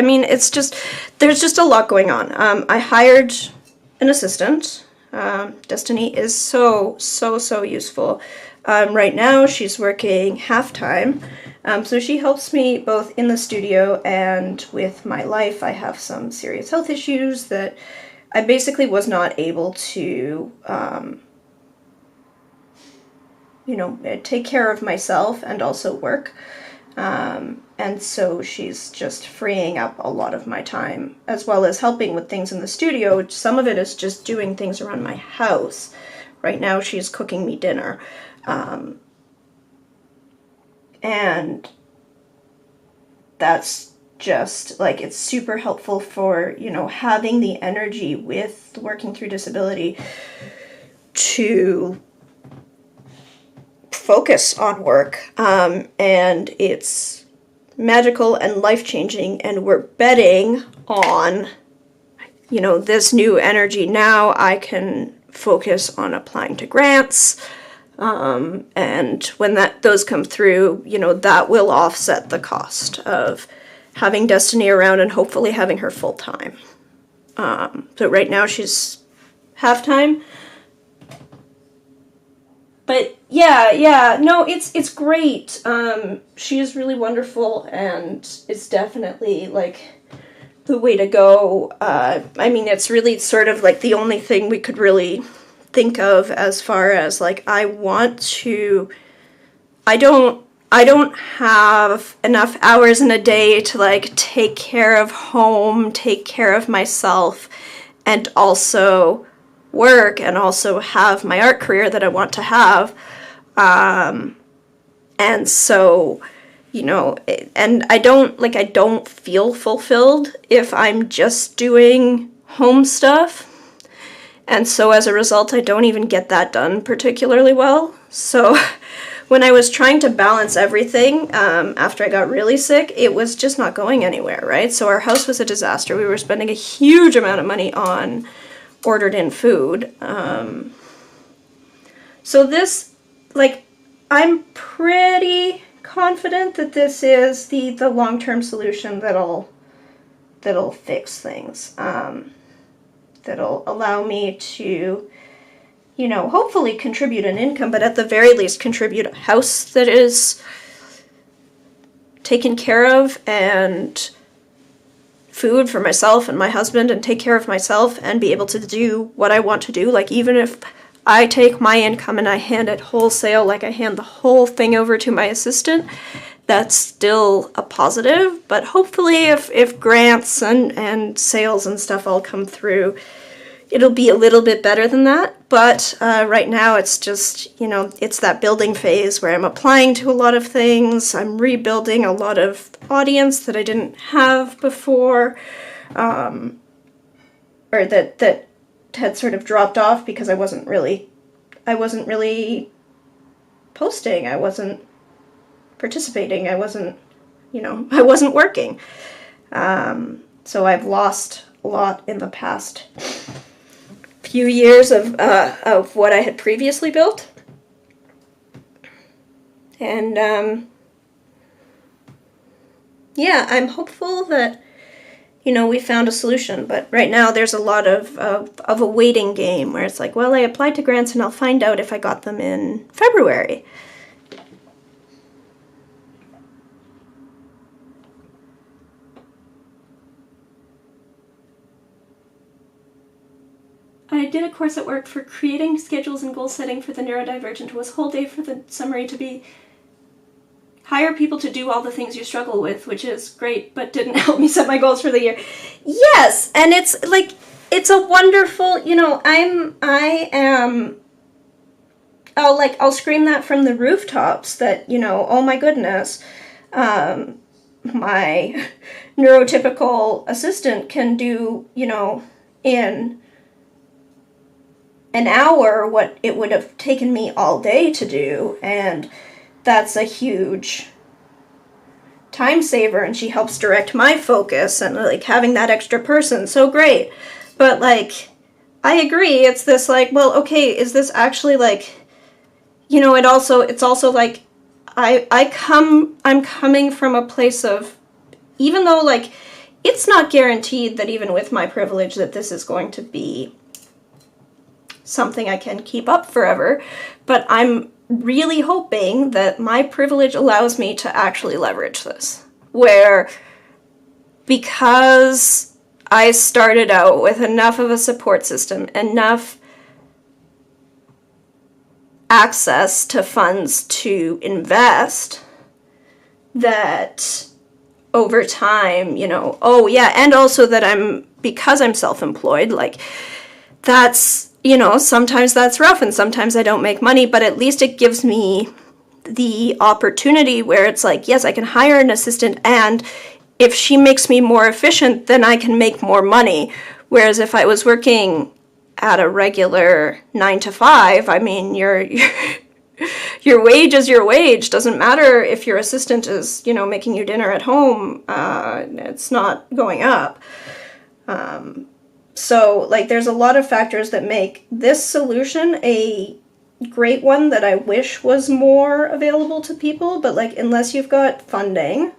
mean, it's just, there's just a lot going on. I hired an assistant. Destiny is so useful. Right now she's working half-time. So she helps me both in the studio and with my life. I have some serious health issues that I basically was not able to, you know, take care of myself and also work. And so she's just freeing up a lot of my time, as well as helping with things in the studio, which some of it is just doing things around my house. Right now she's cooking me dinner. And that's just, like, it's super helpful for, you know, having the energy with working through disability to focus on work. And it's magical and life-changing, and we're betting on, you know, this new energy. Now I can focus on applying to grants, and when those come through, you know, that will offset the cost of having Destiny around and hopefully having her full-time. So right now she's half-time. But yeah, no, it's great. She is really wonderful, and it's definitely, like, the way to go. I mean, it's really sort of like the only thing we could really think of as far as, like, I don't have enough hours in a day to, like, take care of home, take care of myself, and also work, and also have my art career that I want to have. And so, you know, and I don't feel fulfilled if I'm just doing home stuff. And so as a result, I don't even get that done particularly well. So when I was trying to balance everything, after I got really sick, it was just not going anywhere, right? So our house was a disaster. We were spending a huge amount of money on ordered in food. So this, like, I'm pretty confident that this is the long-term solution that'll that'll fix things, that'll allow me to, you know, hopefully contribute an income, but at the very least contribute a house that is taken care of, and food for myself and my husband, and take care of myself and be able to do what I want to do. Like, even if I take my income and I hand it wholesale, like I hand the whole thing over to my assistant, that's still a positive. But hopefully if grants and sales and stuff all come through, it'll be a little bit better than that. But right now it's just, you know, it's that building phase where I'm applying to a lot of things. I'm rebuilding a lot of audience that I didn't have before, or that had sort of dropped off because I wasn't really posting. I wasn't participating. I wasn't, you know, I wasn't working. So I've lost a lot in the past few years of what I had previously built. And yeah, I'm hopeful that, you know, we found a solution. But right now there's a lot of a waiting game where it's like, well, I applied to grants and I'll find out if I got them in February. I did a course at work for creating schedules and goal setting for the neurodivergent. It was a whole day for the summary to be hire people to do all the things you struggle with, which is great, but didn't help me set my goals for the year. Yes, and it's like, it's a wonderful, you know, I'll scream that from the rooftops that, you know, oh my goodness, my neurotypical assistant can do, you know, in an hour what it would have taken me all day to do, and that's a huge time saver, and she helps direct my focus, and like having that extra person, so great. But like, I agree, it's this like, well, okay, is this actually like, you know, it's also like, I'm coming from a place of, even though like, it's not guaranteed that even with my privilege that this is going to be something I can keep up forever, but I'm really hoping that my privilege allows me to actually leverage this, where because I started out with enough of a support system, enough access to funds to invest, that over time, you know, oh yeah, and also that because I'm self-employed, like, that's, you know, sometimes that's rough and sometimes I don't make money, but at least it gives me the opportunity where it's like, yes, I can hire an assistant, and if she makes me more efficient, then I can make more money. Whereas if I was working at a regular 9 to 5, I mean, your wage is your wage. Doesn't matter if your assistant is, you know, making you dinner at home. It's not going up. So, like, there's a lot of factors that make this solution a great one that I wish was more available to people, but, like, unless you've got funding,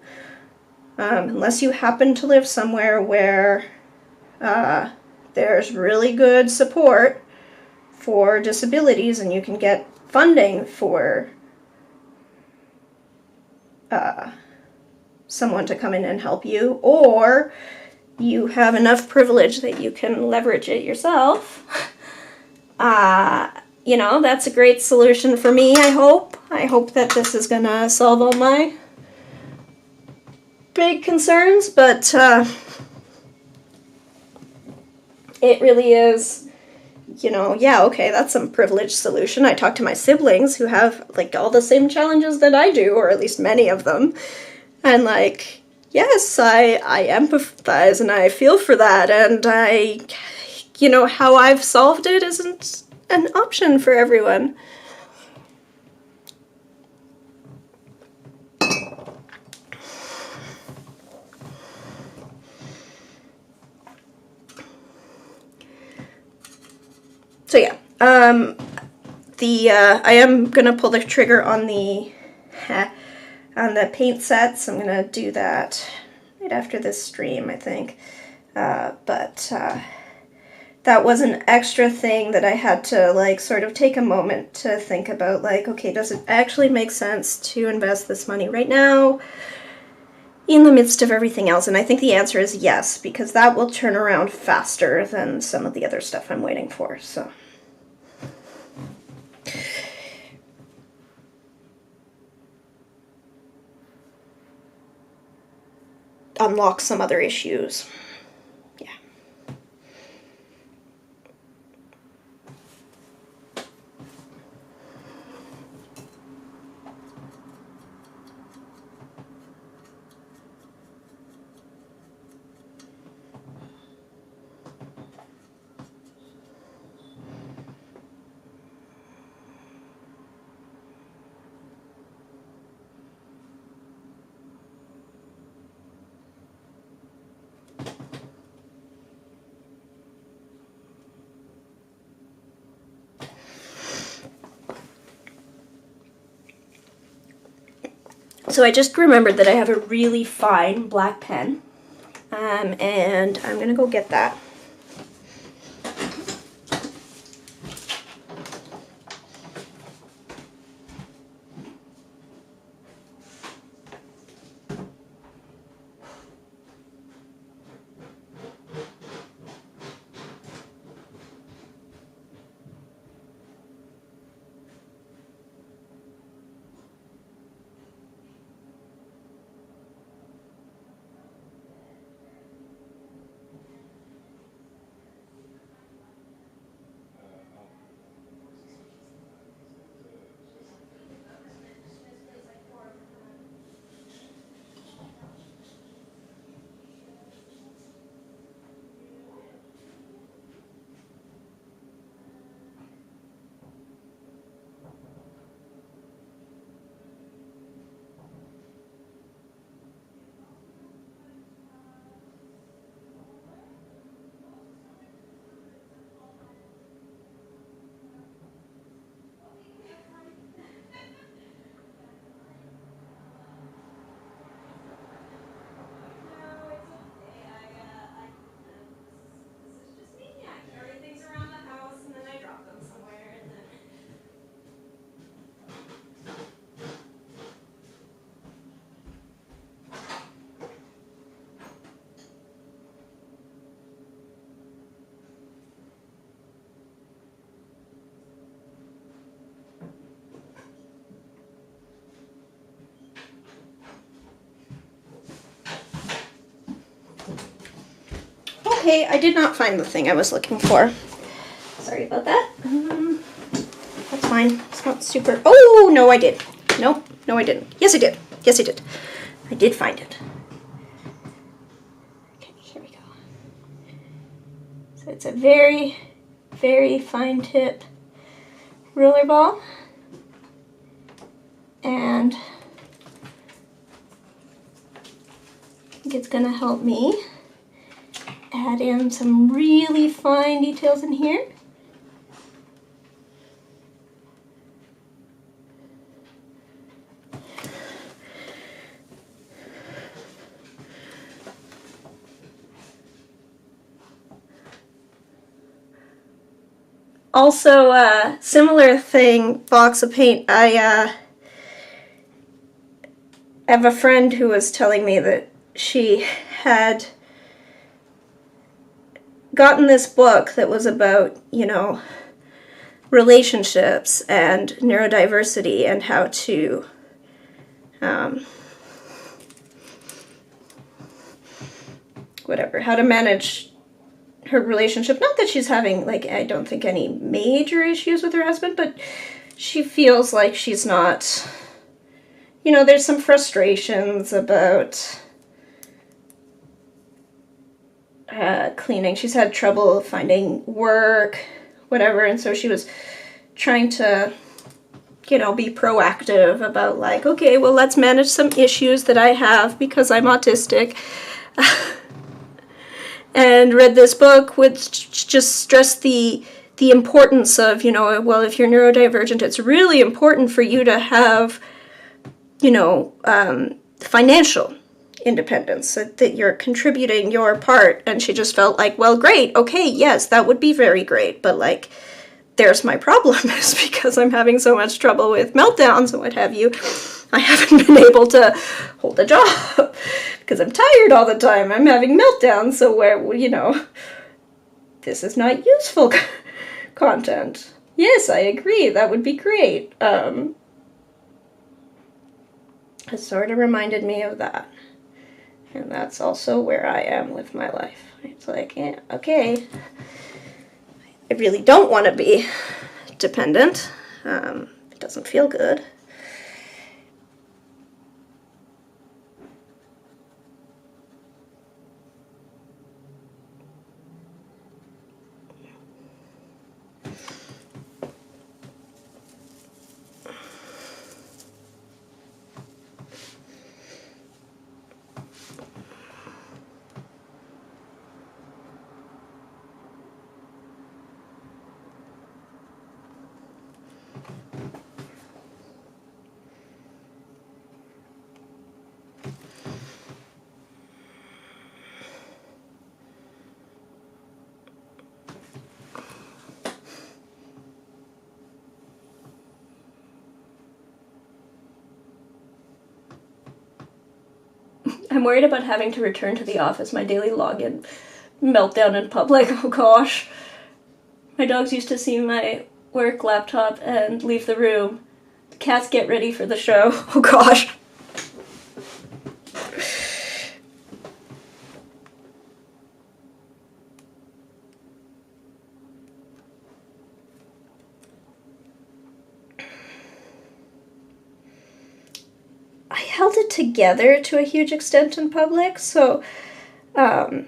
unless you happen to live somewhere where there's really good support for disabilities and you can get funding for someone to come in and help you, or you have enough privilege that you can leverage it yourself, you know, that's a great solution for me, I hope. I hope that this is gonna solve all my big concerns, but it really is, you know, yeah, okay, that's some privileged solution. I talk to my siblings who have, like, all the same challenges that I do, or at least many of them, and, like, yes, I empathize and I feel for that, and you know, how I've solved it isn't an option for everyone. So yeah, I am gonna pull the trigger on the paint sets. I'm gonna do that right after this stream, I think. But that was an extra thing that I had to like sort of take a moment to think about, like, okay, does it actually make sense to invest this money right now in the midst of everything else? And I think the answer is yes, because that will turn around faster than some of the other stuff I'm waiting for. So unlock some other issues. Yeah. So I just remembered that I have a really fine black pen, and I'm gonna go get that. Okay, I did not find the thing I was looking for. Sorry about that. That's fine. It's not super... Oh, no, I did. Nope, no, I didn't. Yes, I did. Yes, I did. I did find it. Okay, here we go. So it's a very, very fine tip roller ball. And I think it's going to help me add in some really fine details in here. Also, similar thing, box of paint, I have a friend who was telling me that she had gotten this book that was about, you know, relationships and neurodiversity and how to how to manage her relationship. Not that she's having, like, I don't think any major issues with her husband, but she feels like she's not, you know, there's some frustrations about cleaning. She's had trouble finding work, whatever, and so she was trying to, you know, be proactive about, like, okay, well, let's manage some issues that I have because I'm autistic. And read this book, which just stressed the importance of, you know, well, if you're neurodivergent, it's really important for you to have, you know, financial independence, that you're contributing your part. And she just felt like, well, great, okay, yes, that would be very great, but like, there's my problem, is because I'm having so much trouble with meltdowns and what have you, I haven't been able to hold a job because I'm tired all the time. I'm having meltdowns, so where, you know, this is not useful content. Yes, I agree, that would be great. It sort of reminded me of that. And that's also where I am with my life. It's like, yeah, okay, I really don't want to be dependent. It doesn't feel good. I'm worried about having to return to the office. My daily login meltdown in public. Oh gosh. My dogs used to see my work laptop and leave the room. The cats get ready for the show. Oh gosh. I held it together to a huge extent in public, so, you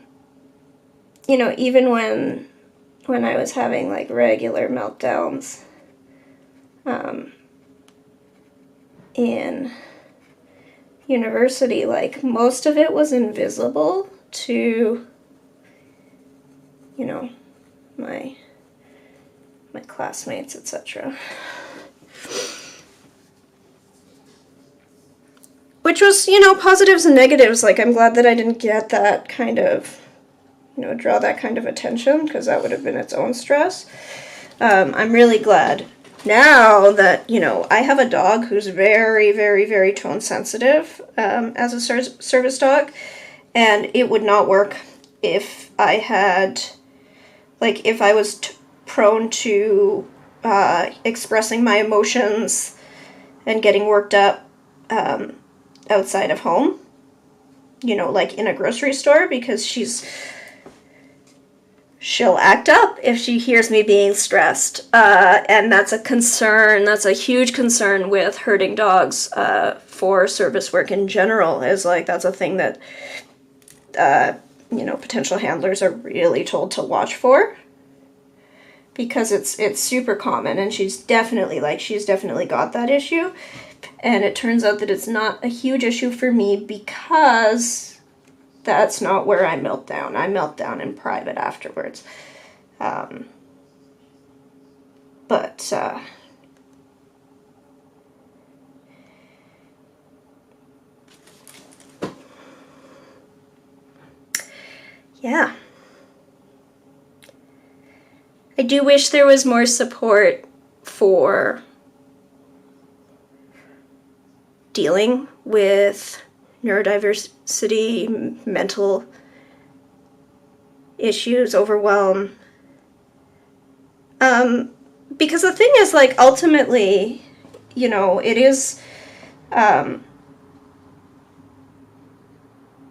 know, even when I was having, like, regular meltdowns, in university, like, most of it was invisible to, you know, my classmates, etc. Which was, you know, positives and negatives. Like, I'm glad that I didn't get that kind of, you know, draw that kind of attention, because that would have been its own stress. I'm really glad now that, you know, I have a dog who's very, very, very tone sensitive as a service dog, and it would not work if I had, like, if I was prone to expressing my emotions and getting worked up outside of home, you know, like in a grocery store, because she'll act up if she hears me being stressed, and that's a concern. That's a huge concern with herding dogs for service work in general, is like, that's a thing that you know, potential handlers are really told to watch for, because it's super common, and she's definitely got that issue. And it turns out that it's not a huge issue for me, because that's not where I melt down. I melt down in private afterwards. Yeah. I do wish there was more support for dealing with neurodiversity, mental issues, overwhelm. Because the thing is, like, ultimately, you know, it is,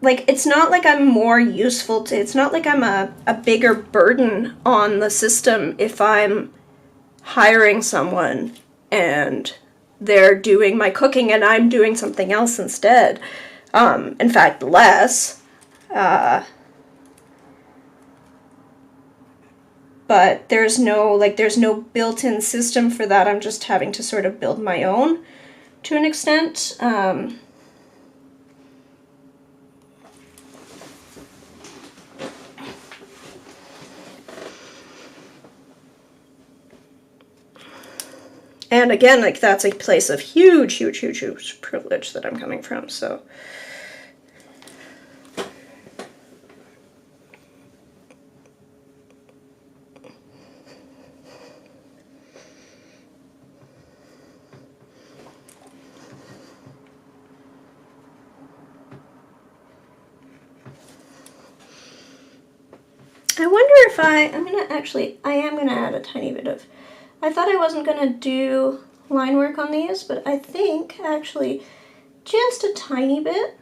like, it's not like I'm more useful to, it's not like I'm a bigger burden on the system if I'm hiring someone and they're doing my cooking and I'm doing something else instead. In fact, less. But there's no built-in system for that. I'm just having to sort of build my own to an extent. And again, like, that's a place of huge, huge, huge, huge privilege that I'm coming from, so. I wonder if I am gonna add a tiny bit of, I thought I wasn't gonna do line work on these, but I think actually just a tiny bit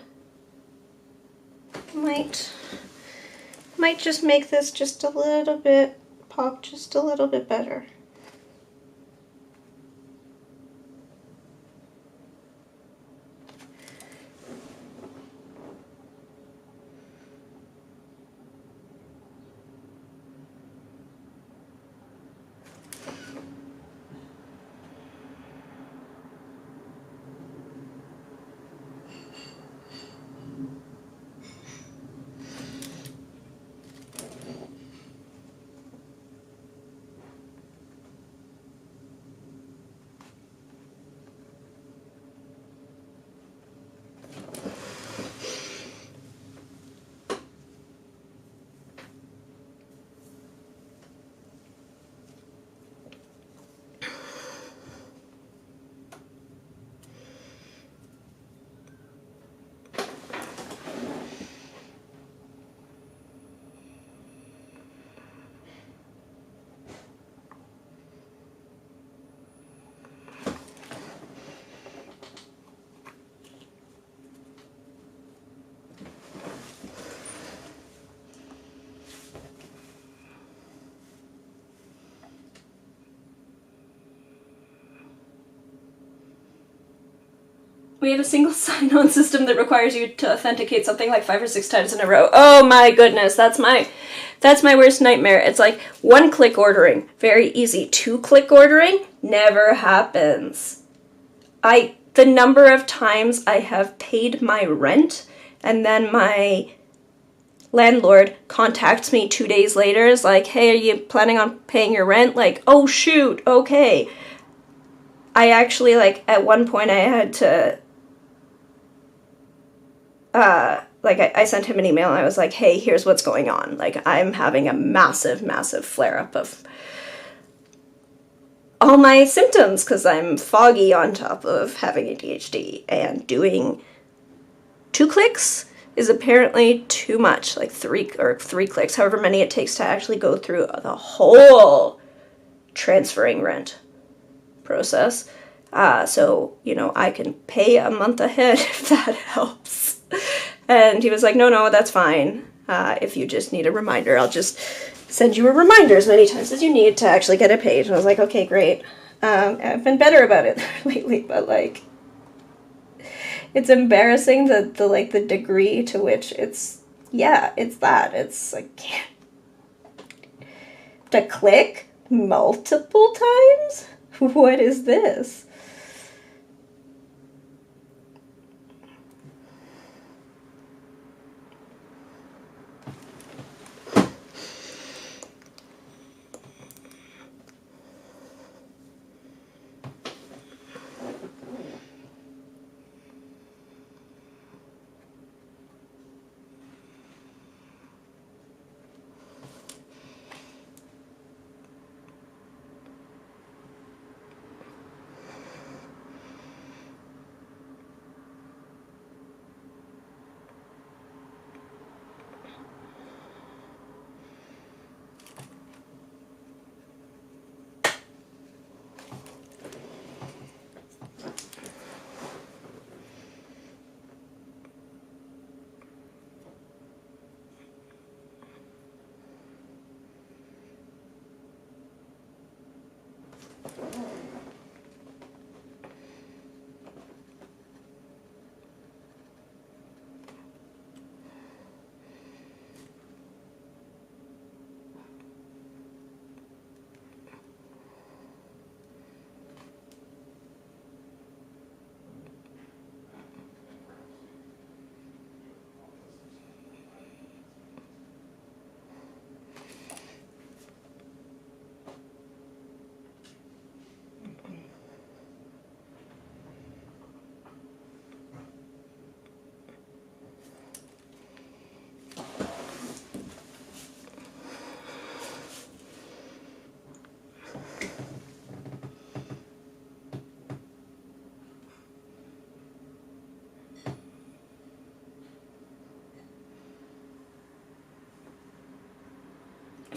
might just make this just a little bit, pop just a little bit better. We have a single sign-on system that requires you to authenticate something like 5 or 6 times in a row. Oh my goodness, that's my worst nightmare. It's like 1-click ordering, very easy. 2-click ordering never happens. The number of times I have paid my rent and then my landlord contacts me 2 days later, is like, hey, are you planning on paying your rent? Like, oh shoot, okay. I actually, like, at one point I had to I sent him an email and I was like, hey, here's what's going on. Like, I'm having a massive, massive flare-up of all my symptoms because I'm foggy on top of having ADHD, and doing 2 clicks is apparently too much, like 3 clicks, however many it takes to actually go through the whole transferring rent process. So, you know, I can pay a month ahead if that helps. And he was like, no, that's fine. If you just need a reminder, I'll just send you a reminder as many times as you need to actually get it paid. And I was like, okay, great. I've been better about it lately, but like, it's embarrassing the degree to which it's that. It's like, to click multiple times? What is this?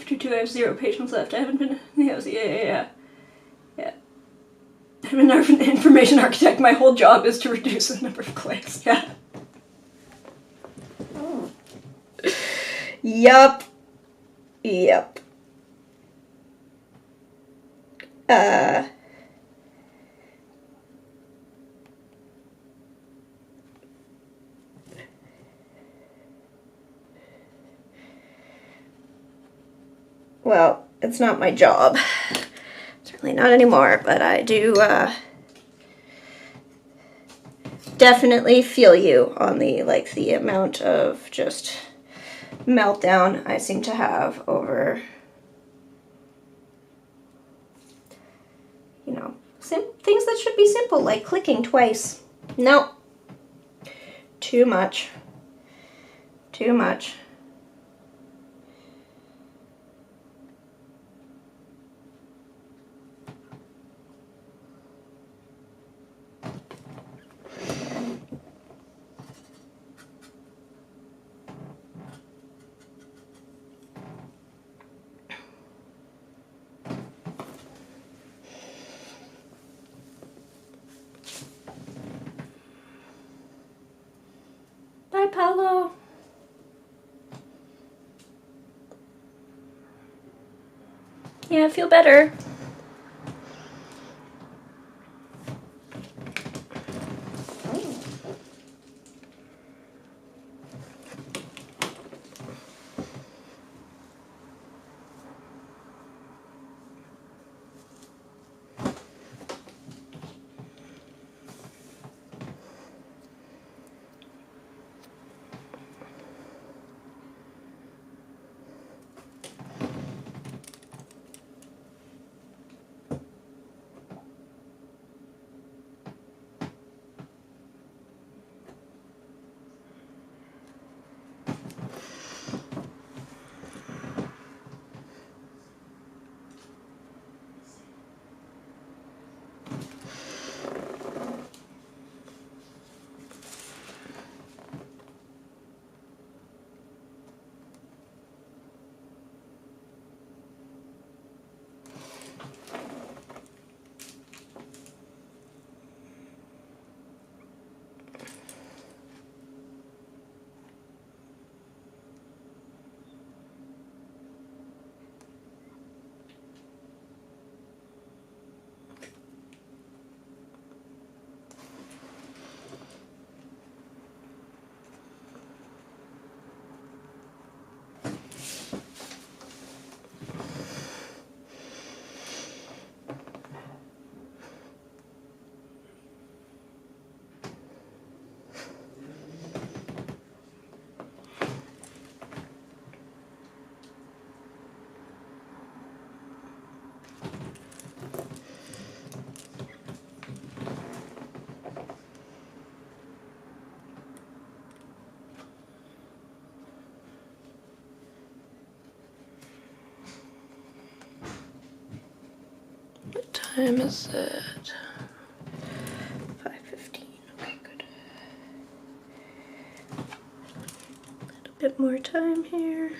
After 2, I have 0 patience left. I haven't been. Yeah. I'm an information architect. My whole job is to reduce the number of clicks. Yeah. Yup. Well, it's not my job. Certainly not anymore, but I do definitely feel you on the amount of just meltdown I seem to have over, you know, things that should be simple, like clicking twice. Nope. Too much. Too much. Bye, Paolo. Yeah, I feel better. What time is it? 5:15. Okay, good. A little bit more time here.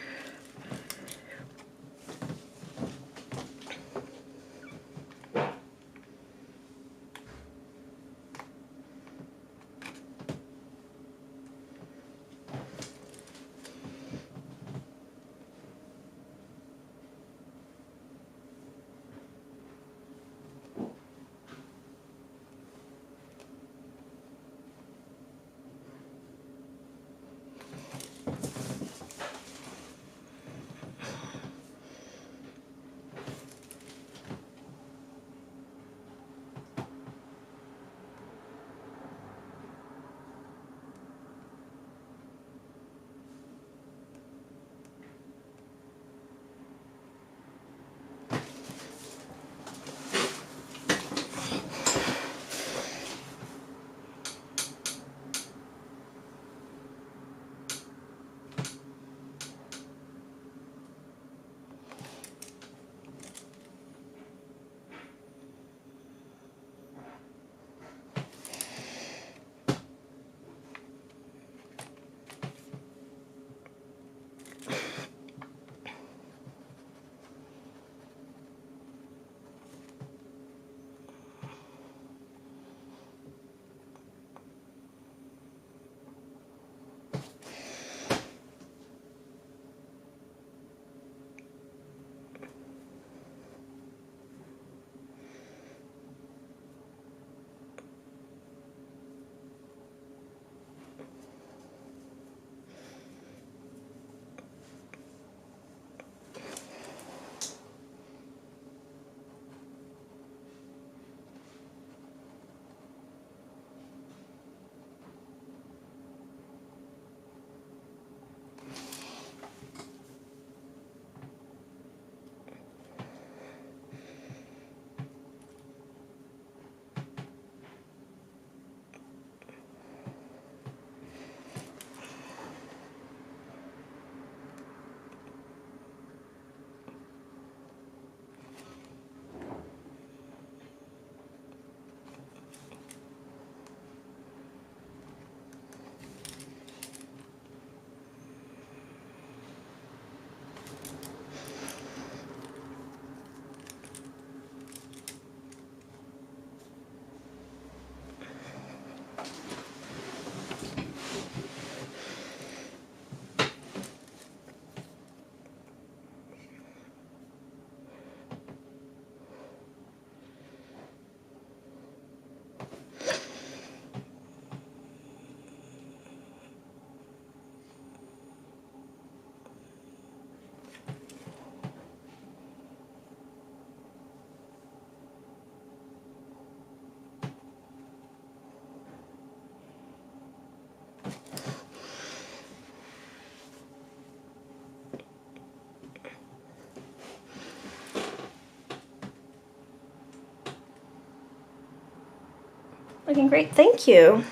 Looking great, thank you.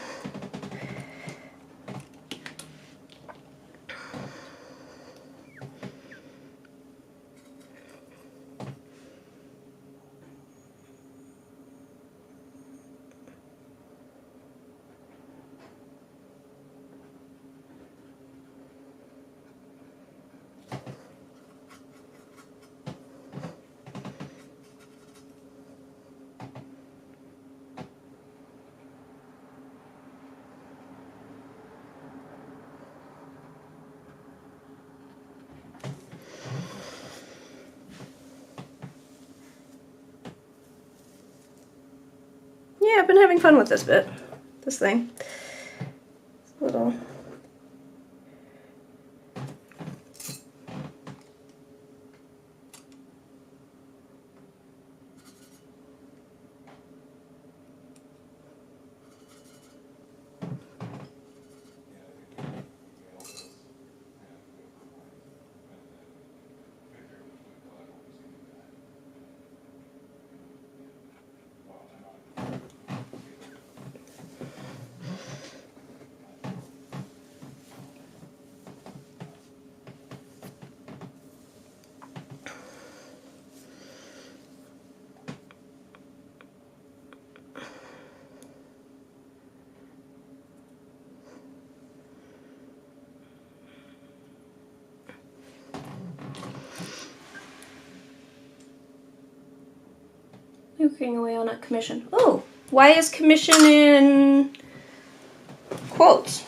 Yeah, I've been having fun with this thing. It's a little... Looking away on that commission. Oh, why is commission in quotes?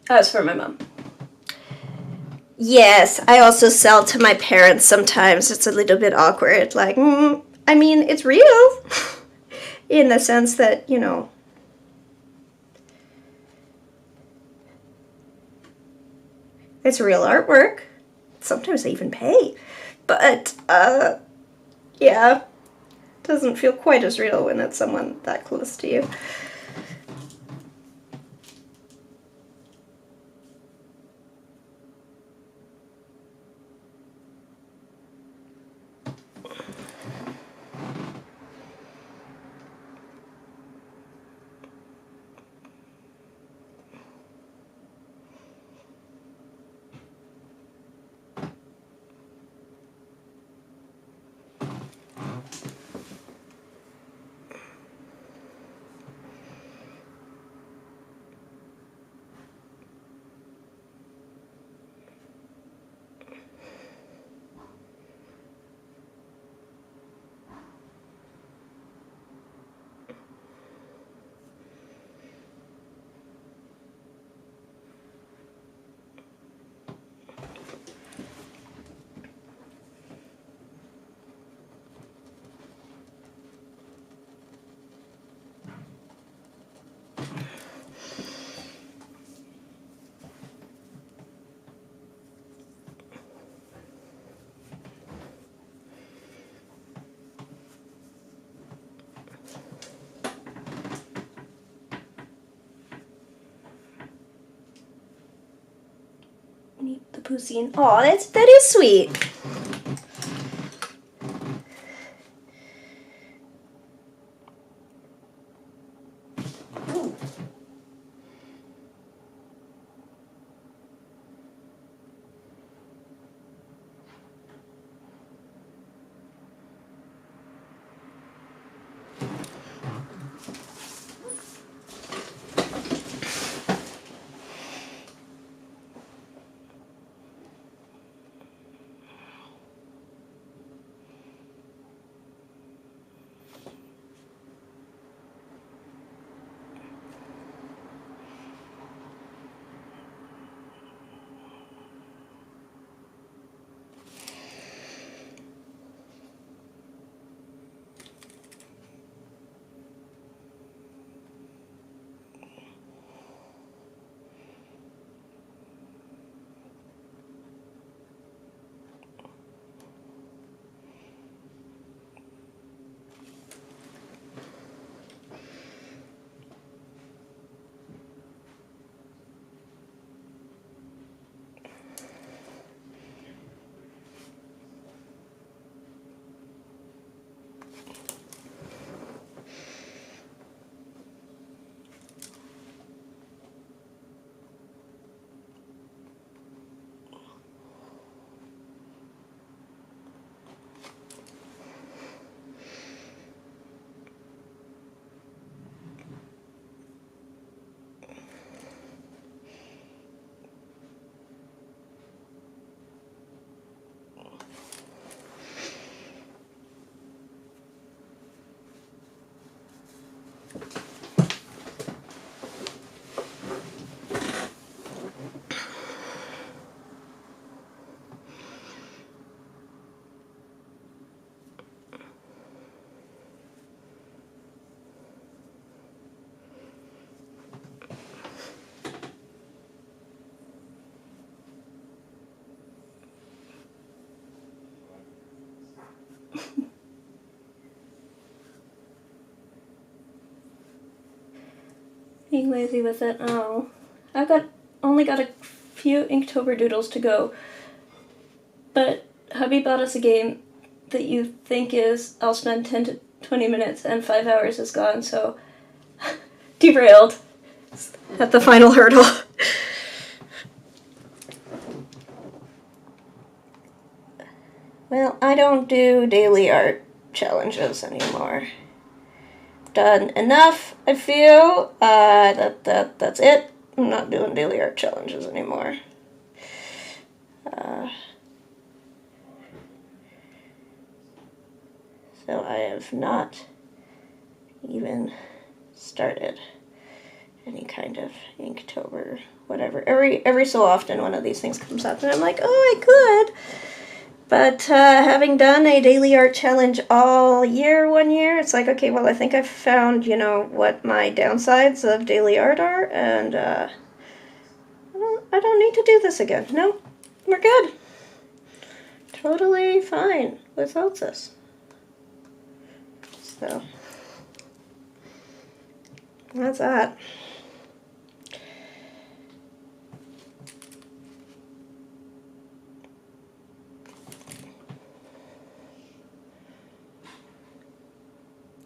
That's for my mom. Yes, I also sell to my parents sometimes. It's a little bit awkward. Like, I mean, it's real. In the sense that, you know, it's real artwork. Sometimes I even pay. But, yeah, doesn't feel quite as real when it's someone that close to you. Winnie the Pooh scene. Aw, that is sweet. Being lazy with it. Oh, I've only got a few Inktober doodles to go, but hubby bought us a game that you think is I'll spend 10 to 20 minutes and 5 hours is gone, so derailed at the final hurdle. Well, I don't do daily art challenges anymore. Done enough, I feel. That's it. I'm not doing daily art challenges anymore. So I have not even started any kind of Inktober, whatever. Every so often one of these things comes up and I'm like, oh, I could. But having done a daily art challenge all year, 1 year, it's like, okay, well, I think I've found, what my downsides of daily art are, and I don't need to do this again. No, we're good. Totally fine without this. So, that's that.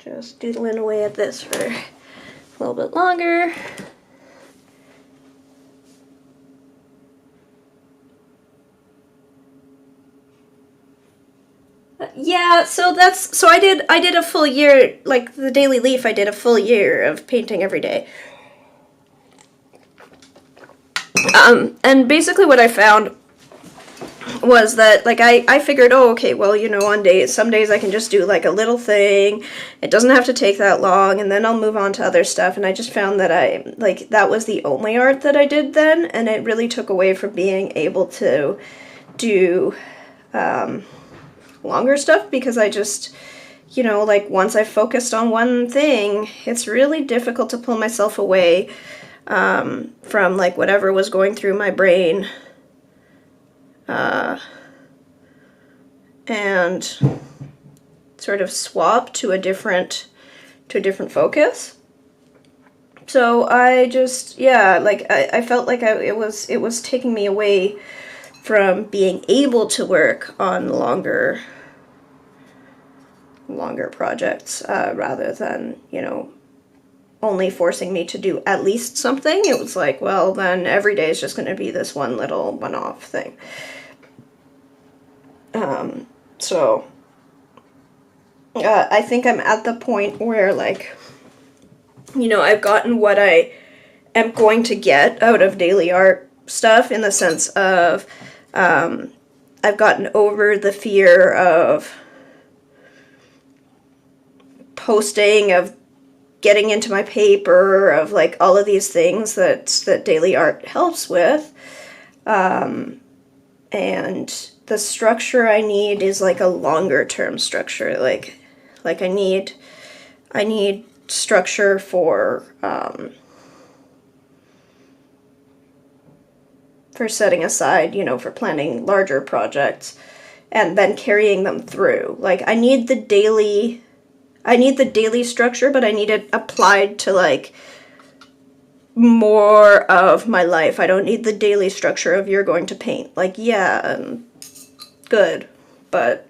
Just doodling away at this for a little bit longer. Yeah, so I did a full year, like the Daily Leaf, I did a full year of painting every day. And basically what I found was that, like, I figured, oh, okay, well, some days I can just do, like, a little thing. It doesn't have to take that long, and then I'll move on to other stuff, and I just found that that was the only art that I did then, and it really took away from being able to do, longer stuff, because I just, once I focused on one thing, it's really difficult to pull myself away, from, like, whatever was going through my brain, and sort of swap to a different focus. So I just, I felt like it was taking me away from being able to work on longer projects, rather than, you know, only forcing me to do at least something. It was like, well, then every day is just going to be this one little one-off thing. So I think I'm at the point where, like, you know, I've gotten what I am going to get out of daily art stuff, in the sense of I've gotten over the fear of posting, of getting into my paper, of like all of these things that daily art helps with. And the structure I need is like a longer term structure. Like I need structure for setting aside, you know, for planning larger projects and then carrying them through. Like I need the daily structure, but I need it applied to like more of my life. I don't need the daily structure of you're going to paint. Like, yeah, good, but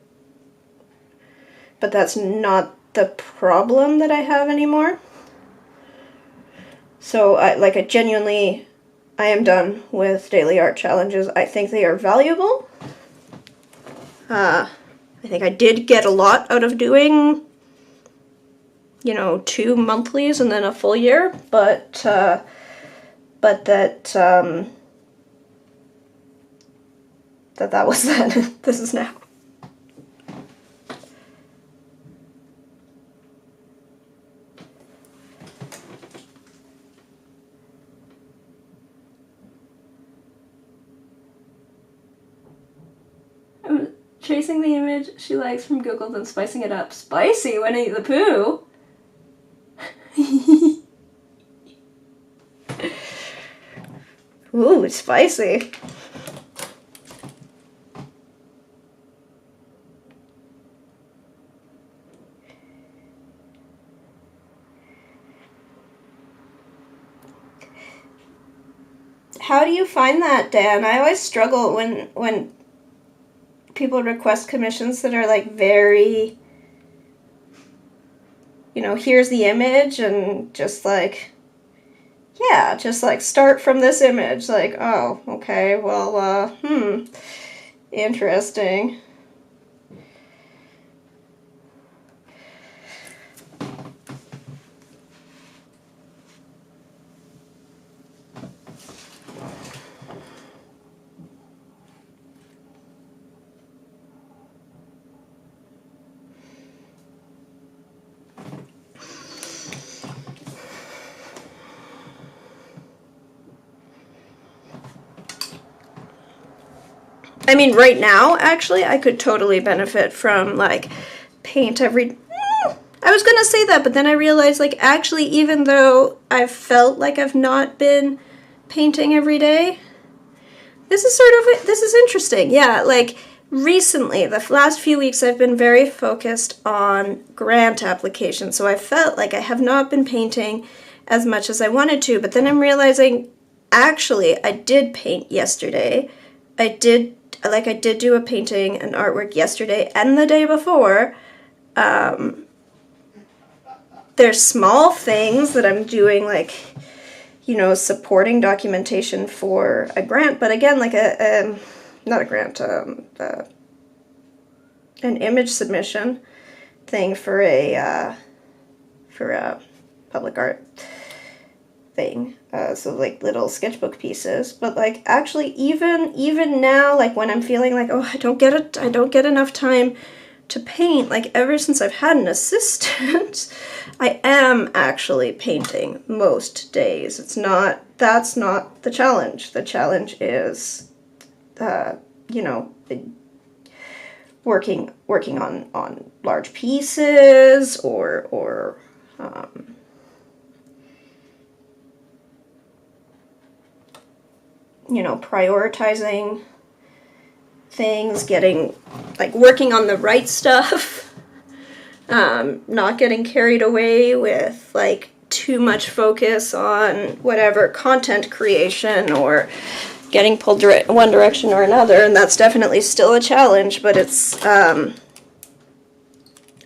that's not the problem that I have anymore. So I am done with daily art challenges. I think they are valuable. I think I did get a lot out of doing, you know, 2 monthlies and then a full year, but that was then. This is now. I'm chasing the image she likes from Google, then spicing it up. Spicy, Winnie the Pooh? Ooh, it's spicy. How do you find that, Dan? I always struggle when people request commissions that are like very, you know, here's the image and just like, yeah, just like start from this image. Like, oh, okay, well, interesting. I mean, right now, actually, I could totally benefit from, like, paint every... I was gonna say that, but then I realized, like, actually, even though I've felt like I've not been painting every day, this is interesting. Yeah, like, recently, the last few weeks, I've been very focused on grant applications, so I felt like I have not been painting as much as I wanted to, but then I'm realizing, actually, I did paint yesterday. I did do a painting and artwork yesterday and the day before. There's small things that I'm doing, like, you know, supporting documentation for a grant, but again, like not a grant, an image submission thing for a public art thing. So like little sketchbook pieces, but like actually even now, like when I'm feeling like, oh, I don't get enough time to paint, like ever since I've had an assistant, I am actually painting most days. That's not the challenge. The challenge is, you know, working on large pieces or you know, prioritizing things, working on the right stuff, not getting carried away with, like, too much focus on whatever content creation or, getting pulled one direction or another, and that's definitely still a challenge, but it's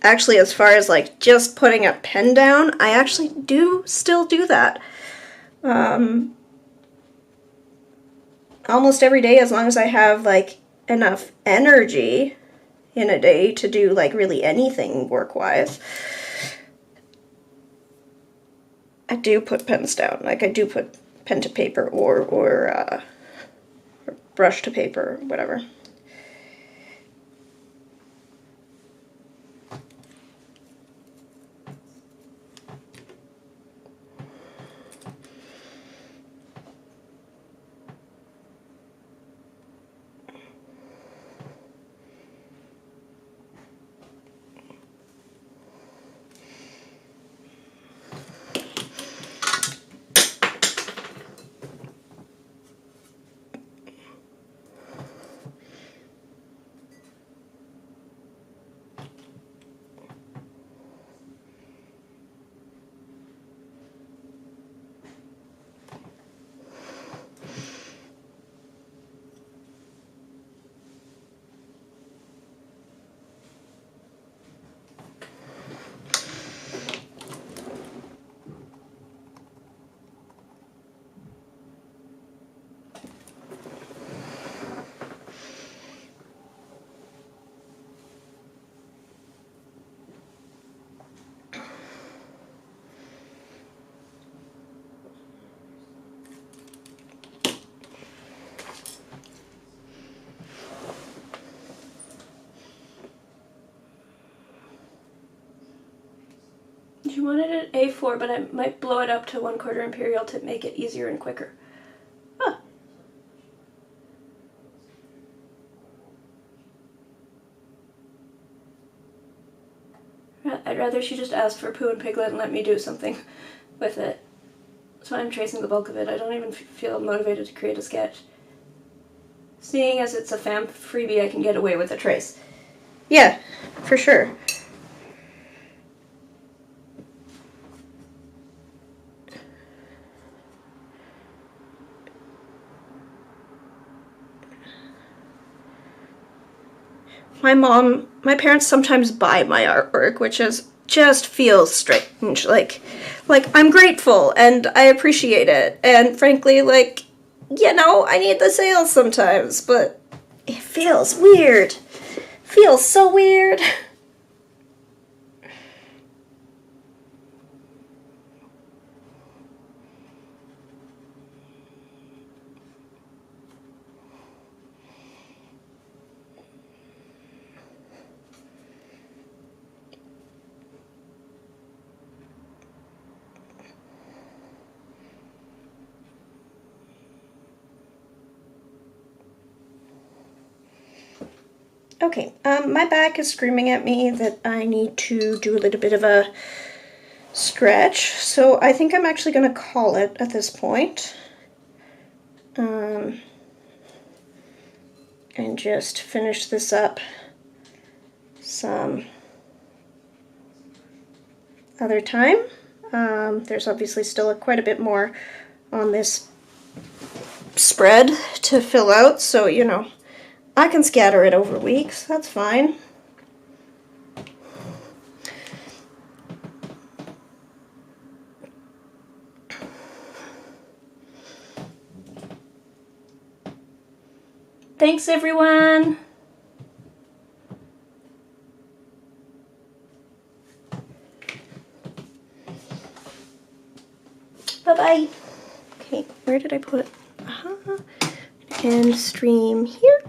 actually, as far as like just putting a pen down, I actually still do that almost every day, as long as I have like enough energy in a day to do like really anything work-wise. I do put pens down. Like I do put pen to paper or brush to paper, whatever. She wanted it A4, but I might blow it up to 1/4 imperial to make it easier and quicker. Huh. I'd rather she just ask for Pooh and Piglet and let me do something with it. So I'm tracing the bulk of it. I don't even feel motivated to create a sketch. Seeing as it's a fam freebie, I can get away with a trace. Yeah, for sure. My parents sometimes buy my artwork, which just feels strange. Like I'm grateful and I appreciate it. And frankly, like, you know, I need the sales sometimes, but it feels weird. Feels so weird. Okay, my back is screaming at me that I need to do a little bit of a stretch, so I think I'm actually going to call it at this point. And just finish this up some other time. There's obviously still quite a bit more on this spread to fill out, so, you know, I can scatter it over weeks, that's fine. Thanks, everyone. Bye-bye. Okay, where did I put it? And stream here.